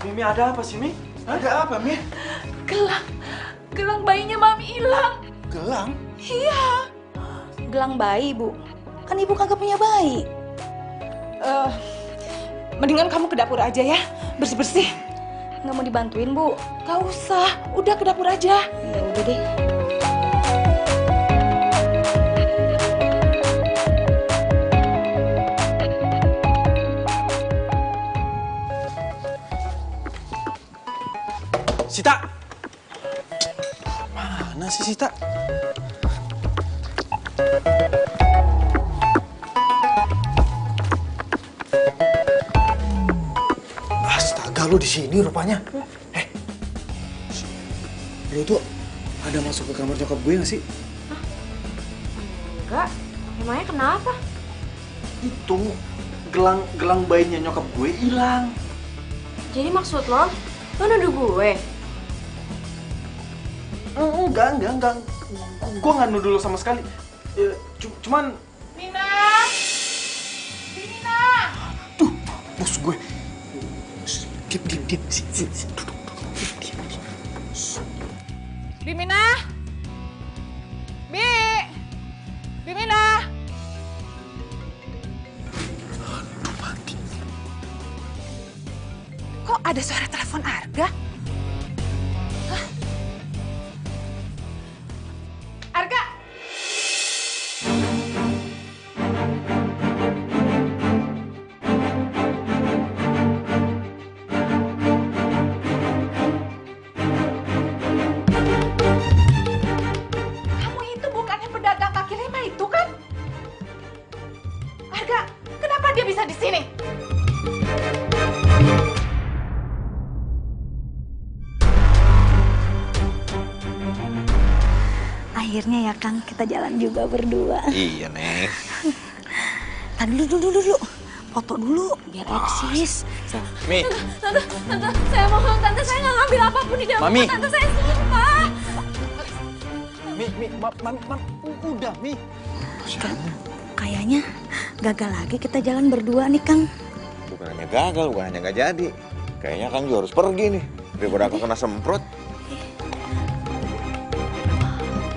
Mimi ada apa sih, Mi? Ada apa, Mi? Gelang bayinya Mami hilang. Gelang? Iya. Gelang bayi, Bu. Kan Ibu kagak punya bayi. Mendingan kamu ke dapur aja ya, bersih-bersih. Nggak mau dibantuin, Bu? Gak usah, udah ke dapur aja. Ya udah deh. Sita! Mana sih Sita? Astaga, lu di sini rupanya. Lu tuh ada masuk ke kamar nyokap gue gak sih? Enggak. Emangnya kenapa? Itu gelang bayinya nyokap gue hilang. Jadi maksud lo nuduh gue? Enggak. Gue nggak nuduh lo sama sekali. Ya, cuman... Mina! Mina! Tuh, bos gue. Diam. Sini. Duduk. Diam. Bimina! Bimina! Aduh, mati. Kok ada suara telepon Arga? Hah? Arga! Kamu itu bukannya pedagang kaki lima itu kan? Arga, kenapa dia bisa di sini? Akhirnya ya, Kang, kita jalan juga berdua. Iya, Neng. Tadi dulu. Foto dulu, biar eksis. Mi. Tante, saya mohon, Tante, saya nggak ngambil apapun di dalam Mami. rumah, Tante, saya sumpah. Mami, udah, Mi. Kayaknya gagal lagi kita jalan berdua nih, Kang. Bukannya gagal, bukannya nggak jadi. Kayaknya Kang juga harus pergi nih. Daripada aku kena semprot.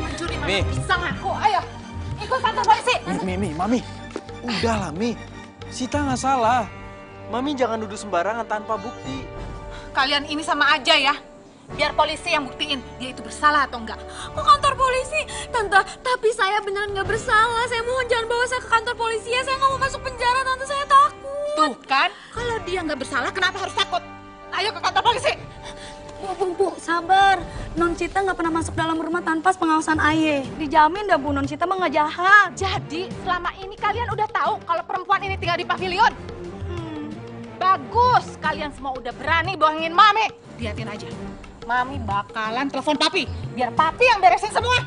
Mencuri Mi. mana pisang aku, ayo ikut kantor polisi. Mami. Udahlah, Mi. Sita nggak salah. Mami jangan nuduh sembarangan tanpa bukti. Kalian ini sama aja ya. Biar polisi yang buktiin dia itu bersalah atau enggak. Kok kantor polisi? Tante, tapi saya beneran nggak bersalah. Saya mohon jangan bawa saya ke kantor polisi ya. Saya nggak mau masuk penjara, Tante. Saya takut. Tuh kan, kalau dia nggak bersalah kenapa harus takut? Ayo ke kantor polisi. Bu, sabar. Non Cita nggak pernah masuk dalam rumah tanpa pengawasan Aye. Dijamin dah, Bu, Non Cita mah nggak jahat. Jadi selama ini kalian udah tahu kalau perempuan ini tinggal di pavilion? Bagus, kalian semua udah berani bohongin Mami. Lihatin aja, Mami bakalan telepon Papi. Biar Papi yang beresin semua.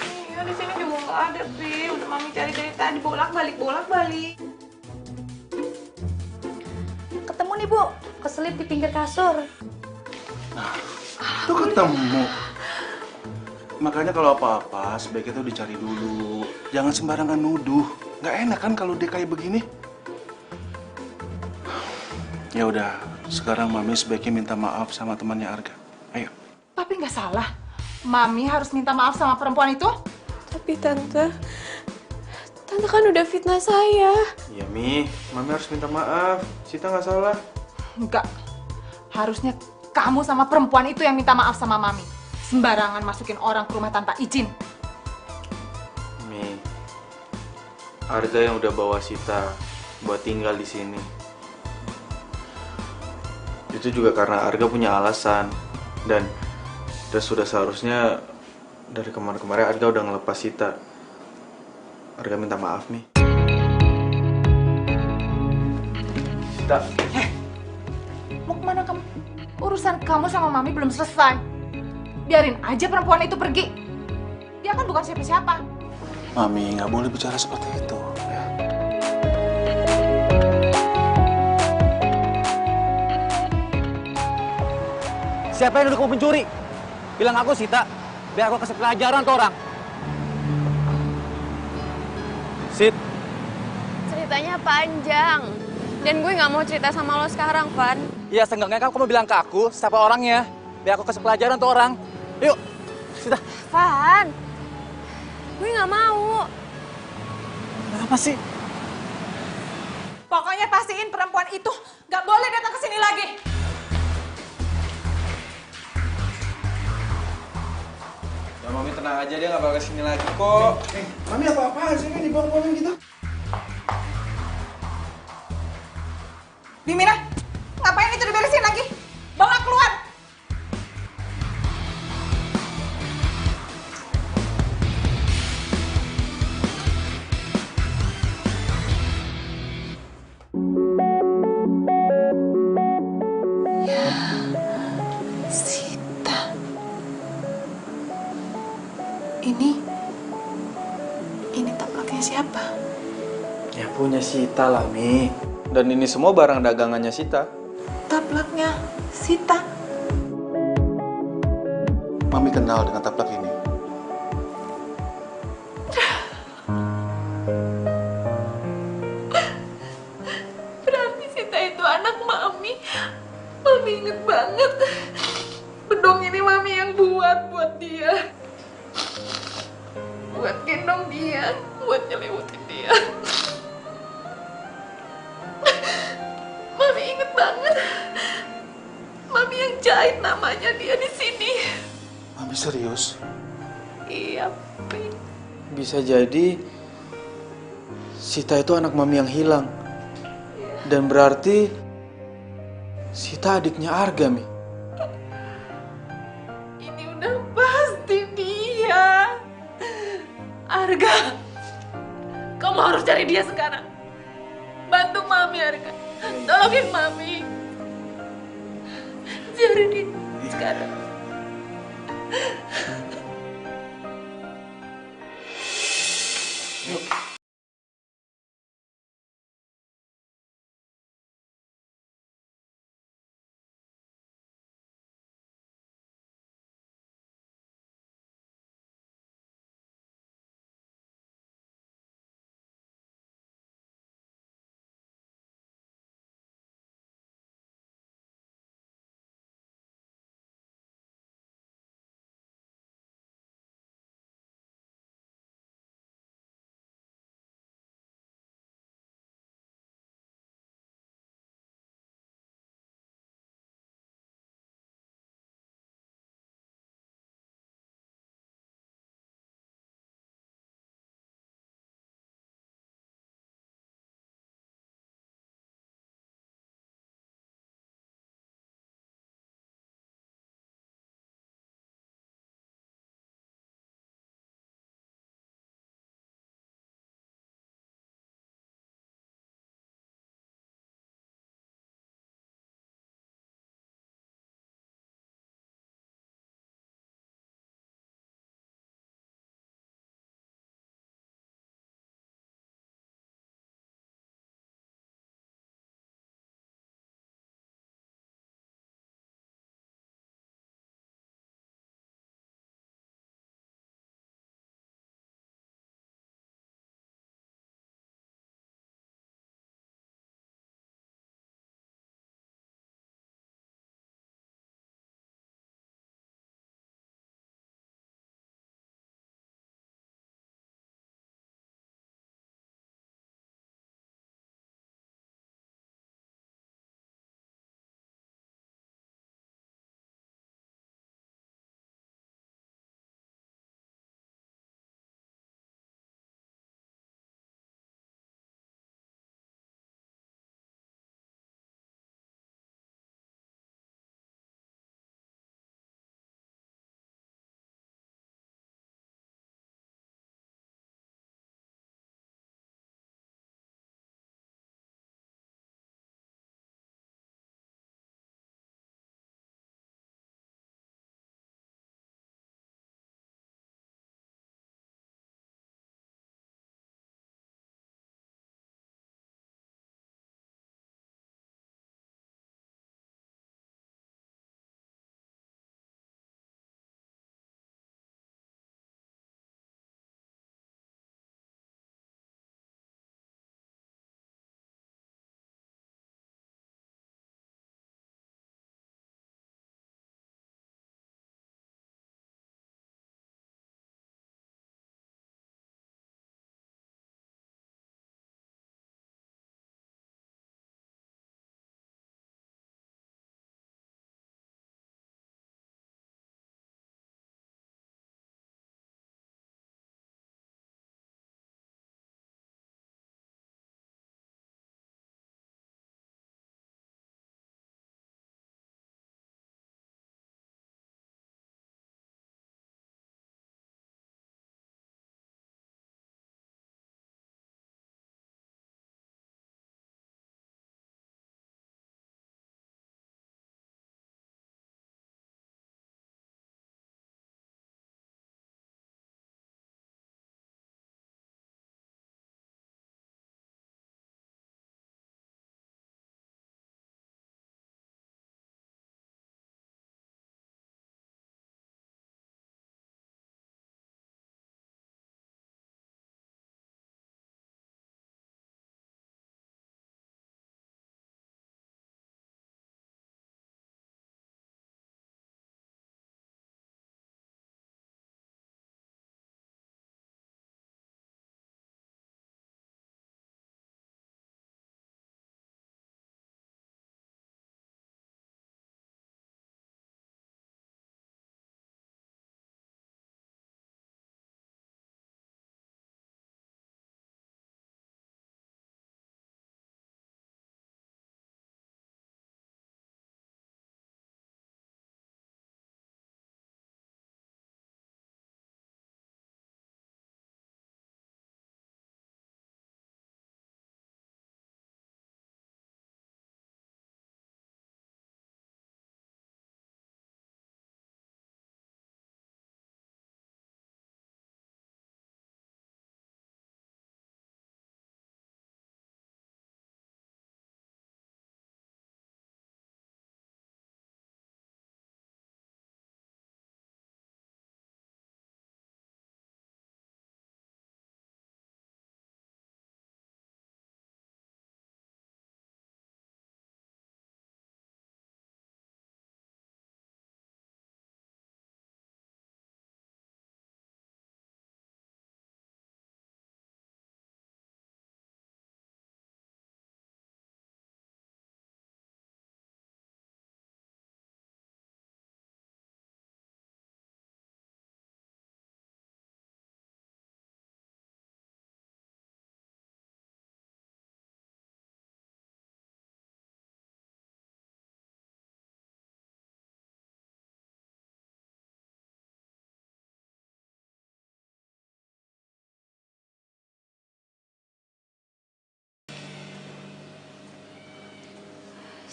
Iya, di sini juga nggak ada, Pi. Udah Mami cari dari tadi, bolak-balik. Ketemu nih, Bu. Keselip di pinggir kasur. Tuh ketemu. Makanya kalau apa-apa sebaiknya tuh dicari dulu. Jangan sembarangan nuduh. Nggak enak kan kalau dia kayak begini. Ya udah, sekarang Mami sebaiknya minta maaf sama temannya Arga. Ayo. Papi nggak salah. Mami harus minta maaf sama perempuan itu. Tapi Tante kan udah fitnah saya. Iya, Mi. Mami harus minta maaf. Sita nggak salah. Enggak. Harusnya kamu sama perempuan itu yang minta maaf sama Mami. Sembarangan masukin orang ke rumah tanpa izin. Mi, Arga yang udah bawa Sita buat tinggal di sini. Itu juga karena Arga punya alasan. Dan sudah seharusnya dari kemarin-kemarin Arga udah ngelepas Sita. Arga minta maaf, Mi. Sita. Mau kemana kamu? Urusan kamu sama Mami belum selesai. Biarin aja perempuan itu pergi. Dia kan bukan siapa-siapa. Mami, nggak boleh bicara seperti itu. Ya. Siapa yang nuduh kamu pencuri? Bilang aku Sita, biar aku kasih pelajaran ke orang. Sid, Ceritanya panjang. Dan gue nggak mau cerita sama lo sekarang, Van. Iya, seenggaknya kamu bilang ke aku siapa orangnya. Biar aku kasih pelajaran tuh orang. Yuk, Sita. Van, gue nggak mau. Apa sih? Pokoknya pastiin perempuan itu nggak boleh datang ke sini lagi. ya Mami tenang aja, dia nggak bakal kesini lagi kok. Mami apa-apaan sih ini dibawa-bawain gitu? Bimina, ngapain itu diberesin lagi? Bawa keluar. Sita. Ini taplaknya siapa? Ya punya Sita lah, Mi. Dan ini semua barang dagangannya Sita. Taplaknya Sita. Mami kenal dengan taplak ini. Berarti Sita itu anak Mami. Mami inget banget. Bedong ini Mami yang buat dia. Buat gendong dia, buat nyelimutin dia. Mami inget banget. Mami yang jahit namanya dia di sini. Mami serius? Iya, Pi. Bisa jadi Sita itu anak Mami yang hilang. Dan berarti Sita adiknya Arga, Mi. Ini udah pasti dia. Arga, kamu harus cari dia sekarang. Bantu Mami, Arga. Tolongin Mami. Cari dia sekarang. Yuk.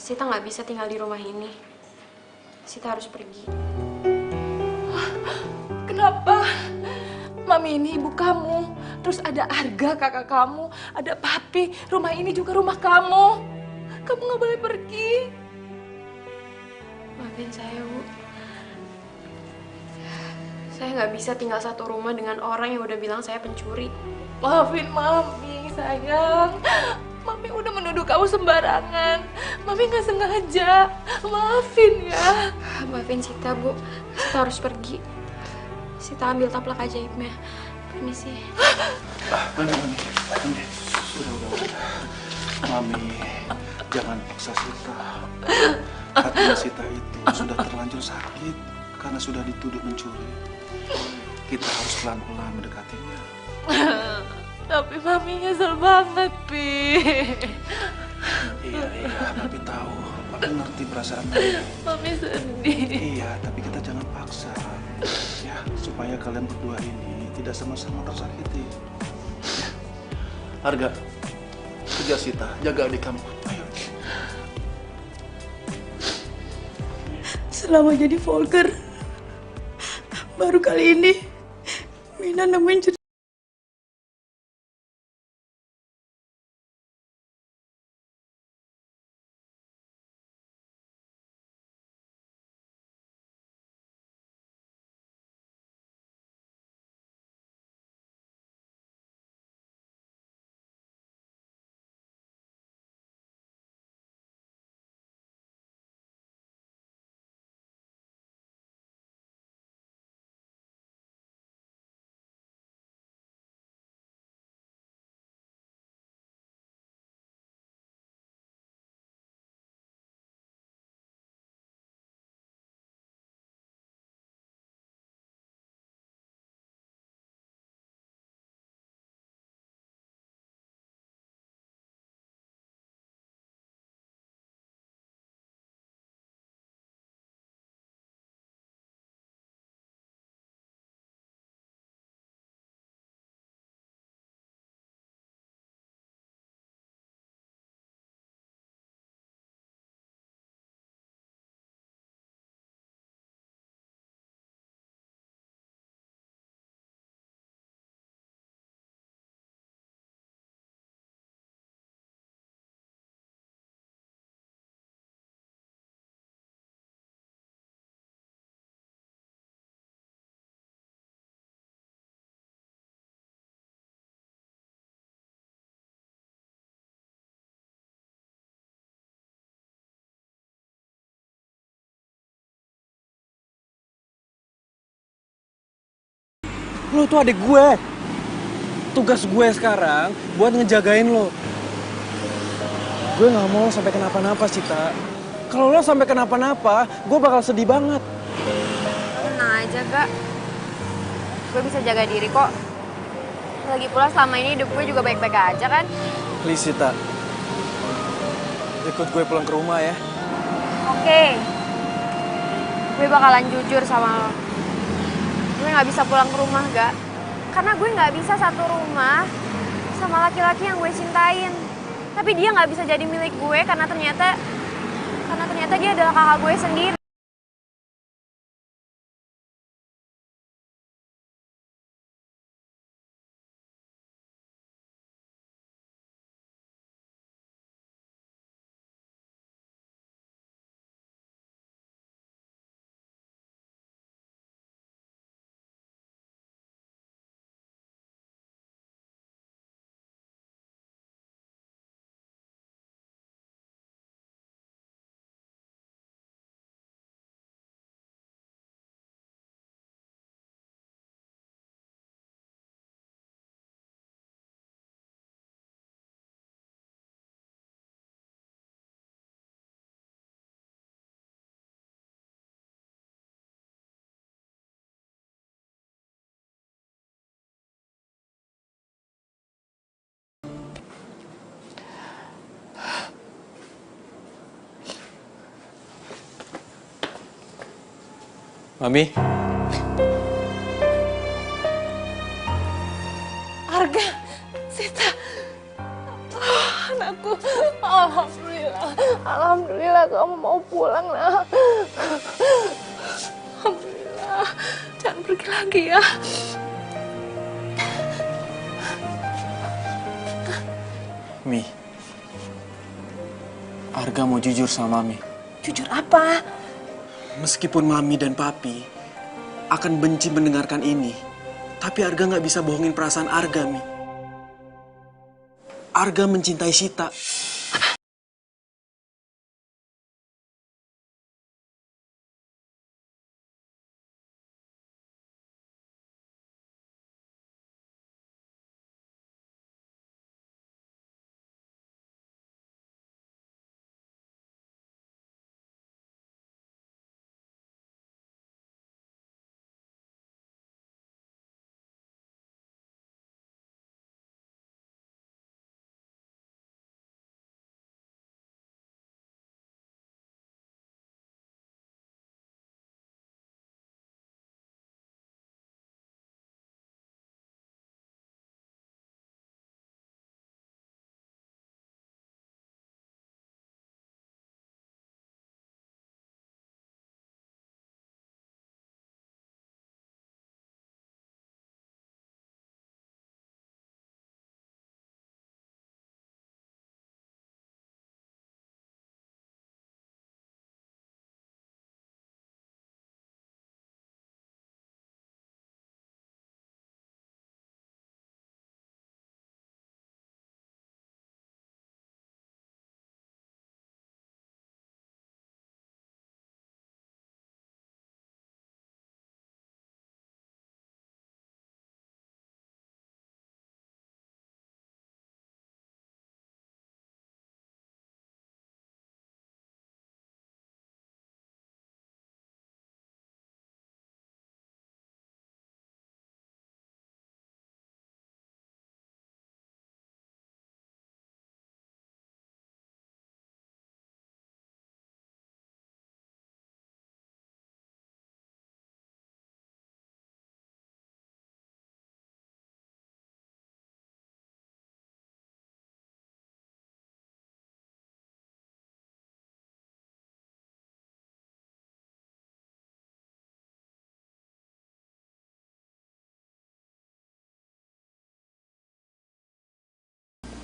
Sita nggak bisa tinggal di rumah ini. Sita harus pergi. Kenapa? Mami ini ibu kamu, terus ada Arga kakak kamu, ada Papi, rumah ini juga rumah kamu. Kamu nggak boleh pergi. Maafin saya, Bu. Saya nggak bisa tinggal satu rumah dengan orang yang udah bilang saya pencuri. Maafin Mami, sayang. Mami udah menuduh kamu sembarangan. Mami nggak sengaja. Maafin ya. Maafin Sita, Bu. Sita harus pergi. Sita ambil taplak ajaibnya. Permisi. Mami. Udah. Mami, jangan paksa Sita. Hatinya Sita itu sudah terlanjur sakit karena sudah dituduh mencuri. Kita harus pelan-pelan mendekatinya. Tapi Mami nyesel banget, Pi. Iya, Papi tahu. Papi ngerti perasaan Mami. Mami sedih. Iya, tapi kita jangan paksa. Ya, supaya kalian berdua ini tidak sama-sama tersakiti. Ya. Arga, kejar Sita, jaga adik kamu. Ayo. Selama jadi Volker, baru kali ini Mina nemuin cerita. Lo tuh adik gue. Tugas gue sekarang buat ngejagain lo. Gue gak mau sampai kenapa-napa, Sita. Kalau lo sampai kenapa-napa, gue bakal sedih banget. Tenang aja, Gak. Gue bisa jaga diri kok. Lagi pula selama ini hidup gue juga baik-baik aja kan? Please, Sita. Ikut gue pulang ke rumah ya. Oke. Gue bakalan jujur sama lo. Gue gak bisa pulang ke rumah, Gak. Karena gue gak bisa satu rumah sama laki-laki yang gue cintain. Tapi dia gak bisa jadi milik gue karena ternyata dia adalah kakak gue sendiri. Mami. Arga, Sita. Oh, anakku. Alhamdulillah. Alhamdulillah kamu mau pulang, Nak. Alhamdulillah. Jangan pergi lagi ya. Mi, Arga mau jujur sama Mami. Jujur apa? Meskipun Mami dan Papi akan benci mendengarkan ini, tapi Arga nggak bisa bohongin perasaan Arga, Mi. Arga mencintai Sita.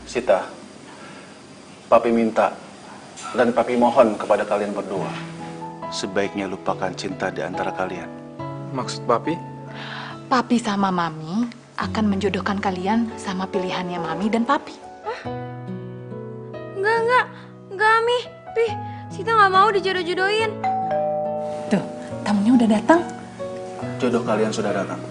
Sita, Papi minta dan Papi mohon kepada kalian berdua, sebaiknya lupakan cinta di antara kalian. Maksud Papi? Papi sama Mami akan menjodohkan kalian sama pilihannya Mami dan Papi. Enggak, Mi. Pih, Sita nggak mau dijodoh-jodohin. Tuh, tamunya udah datang. Jodoh kalian sudah datang.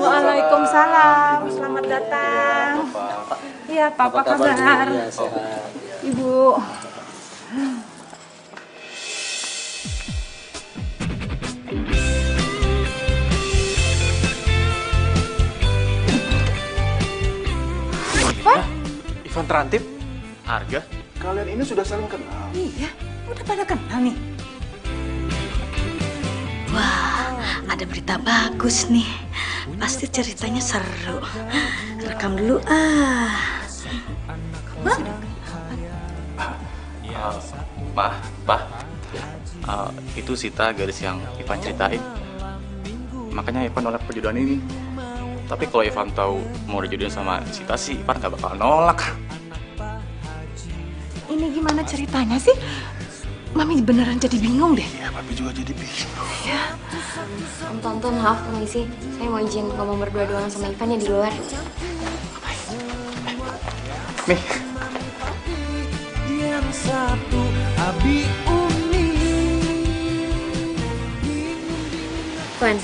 Waalaikumsalam. Selamat datang. Iya, Papa kabar? Ibu. Ivan Terantip? Arga? Kalian ini sudah saling kenal. Iya, udah pada kenal nih. Wah, ada berita bagus nih. Pasti ceritanya seru. Rekam dulu Pak, itu Sita gadis yang Ivan ceritain. Makanya Ivan nolak perjodohan ini. Tapi kalau Ivan tahu mau dijodohin sama Sita sih, Ivan gak bakal nolak. Ini gimana ceritanya sih? Mami beneran jadi bingung deh. Ya, Papi juga jadi bingung. Ya. Om Tante, maaf permisi. Saya mau izin ngomong berdua doang sama Ivan ya di luar. Nih. Yang satu Abi Umi. Van,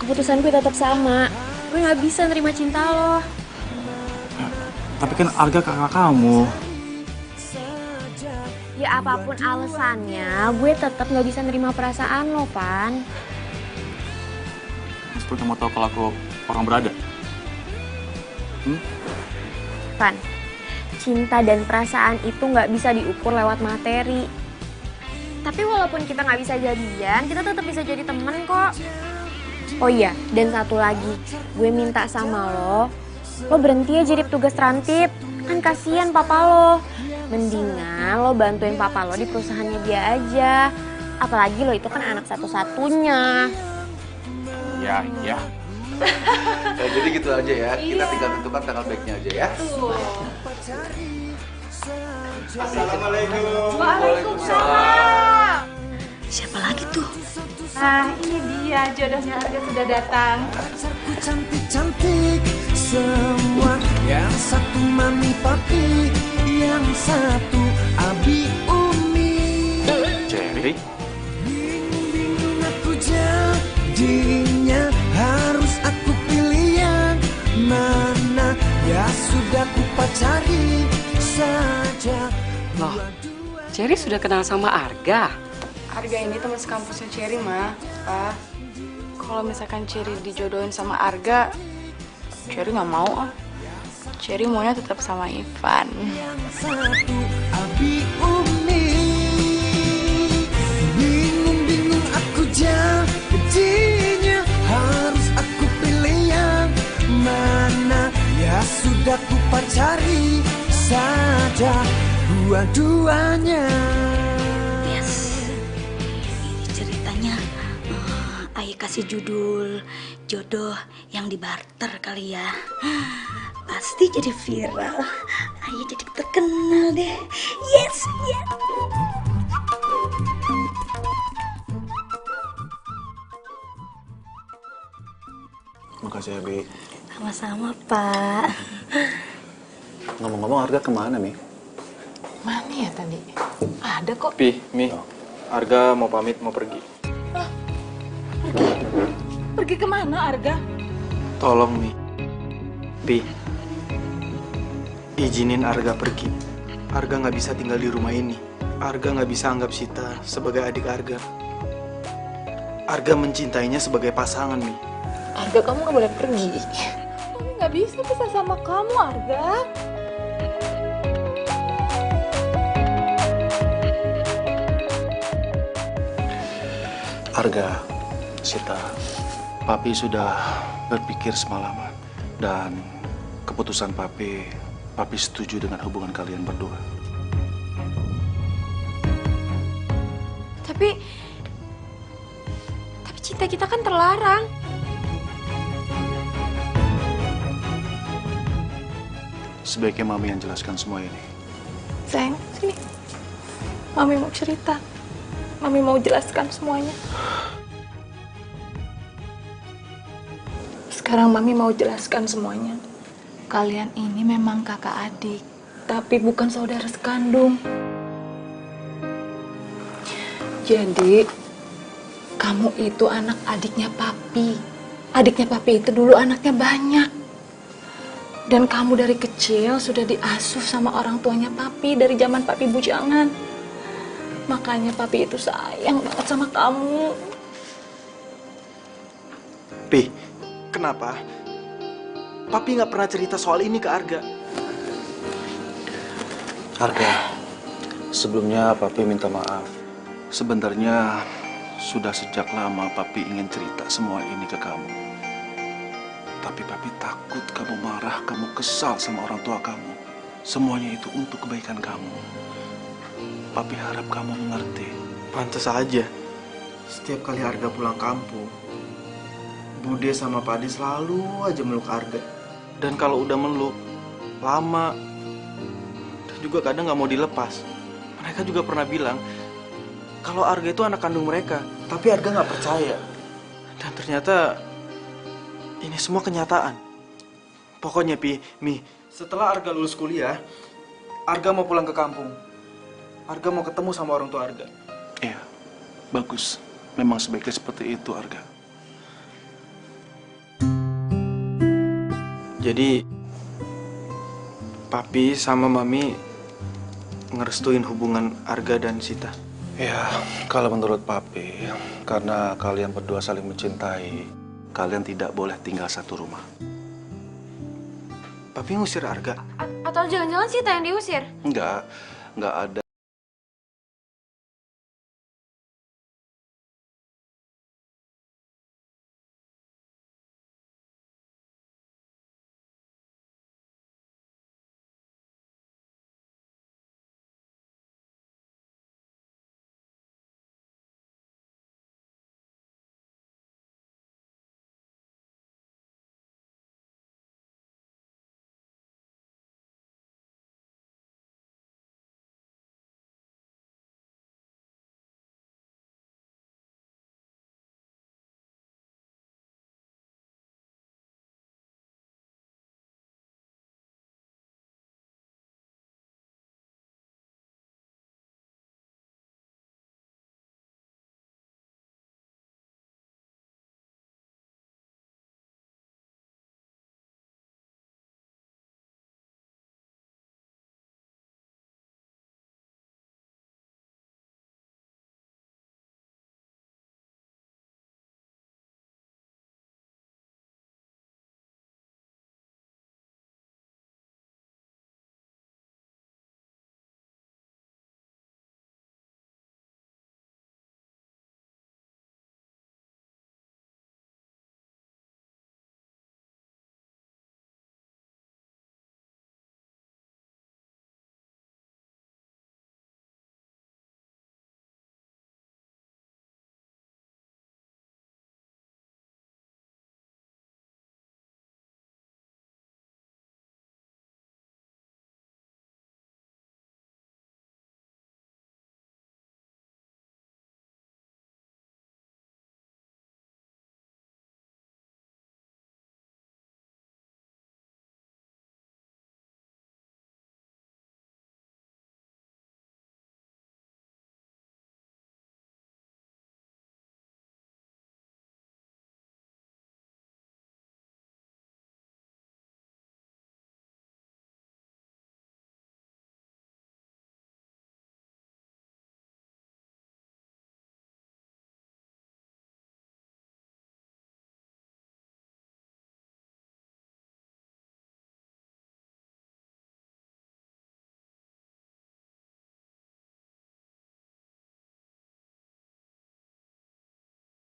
keputusan gue tetap sama. Gue nggak bisa nerima cinta lo. Tapi kan Arga kakak kamu. Ya apapun alasannya, gue tetap nggak bisa nerima perasaan lo, Van. Meskipun kamu tahu kalau aku orang berada. Van, cinta dan perasaan itu nggak bisa diukur lewat materi. Tapi walaupun kita nggak bisa jadian, kita tetap bisa jadi temen kok. Oh iya, dan satu lagi, gue minta sama lo berhenti ya jadi petugas terantip. Kan kasihan papa lo. Mendingan lo bantuin papa lo di perusahaannya dia aja. Apalagi lo itu kan anak satu-satunya. Ya. Jadi gitu aja ya, kita tinggal tentukan tanggal baiknya aja ya. Assalamualaikum. Waalaikumsalam. Siapa lagi tuh? Ah, ini dia jodohnya Arga sudah datang. Pacarku cantik-cantik semua. Yang satu mami papi, yang satu abi umi. Cherry? Bingung aku jadinya, harus aku pilih yang mana. Ya sudah ku pacari saja. Loh, Cherry sudah kenal sama Arga? Arga ini teman sekampusnya Cherry, Ma. Pak, kalau misalkan Cherry dijodohin sama Arga, Cherry nggak mau ah. Cherry maunya tetap sama Ivan. Yang satu abi umi. Bingung aku jadinya, harus aku pilih yang mana. Ya sudah ku pacari saja dua-duanya. Ayah kasih judul jodoh yang dibarter kali ya. Pasti jadi viral. Ayah jadi terkenal deh. Yes. Makasih ya, Bi. Sama-sama, Pak. Ngomong-ngomong, Arga kemana, Mi? Mana ya tadi? Ada kok. Pi, Mi, Arga mau pamit, mau pergi. Pergi kemana Arga? Tolong, Mi. Pi, izinin Arga pergi. Arga nggak bisa tinggal di rumah ini. Arga nggak bisa anggap Sita sebagai adik Arga. Arga mencintainya sebagai pasangan, Mi. Arga, kamu nggak boleh pergi. Mami nggak bisa pisah sama kamu, Arga. Arga, Sita, Papi sudah berpikir semalaman. Dan keputusan Papi setuju dengan hubungan kalian berdua. Tapi cinta kita kan terlarang. Sebaiknya Mami yang jelaskan semua ini. Sayang, sini. Mami mau cerita. Mami mau jelaskan semuanya. Sekarang Mami mau jelaskan semuanya. Kalian ini memang kakak adik, tapi bukan saudara sekandung. Jadi, kamu itu anak adiknya Papi. Adiknya Papi itu dulu anaknya banyak. Dan kamu dari kecil sudah diasuh sama orang tuanya Papi dari zaman Papi bujangan. Makanya Papi itu sayang banget sama kamu. Pi, kenapa? Papi nggak pernah cerita soal ini ke Arga. Arga, sebelumnya Papi minta maaf. Sebenarnya sudah sejak lama Papi ingin cerita semua ini ke kamu. Tapi Papi takut kamu marah, kamu kesal sama orang tua kamu. Semuanya itu untuk kebaikan kamu. Papi harap kamu mengerti. Pantes aja. Setiap kali Arga pulang kampung, Bude sama Padi selalu aja meluk Arga. Dan kalau udah meluk, lama. Dan juga kadang nggak mau dilepas. Mereka juga pernah bilang kalau Arga itu anak kandung mereka. Tapi Arga nggak percaya. Dan ternyata ini semua kenyataan. Pokoknya Mi, setelah Arga lulus kuliah, Arga mau pulang ke kampung. Arga mau ketemu sama orang tua Arga. Iya, bagus. Memang sebaiknya seperti itu, Arga. Jadi, Papi sama Mami ngerestuin hubungan Arga dan Sita. Ya, kalau menurut Papi, karena kalian berdua saling mencintai, kalian tidak boleh tinggal satu rumah. Papi ngusir Arga? Atau jangan-jangan Sita yang diusir? Enggak ada.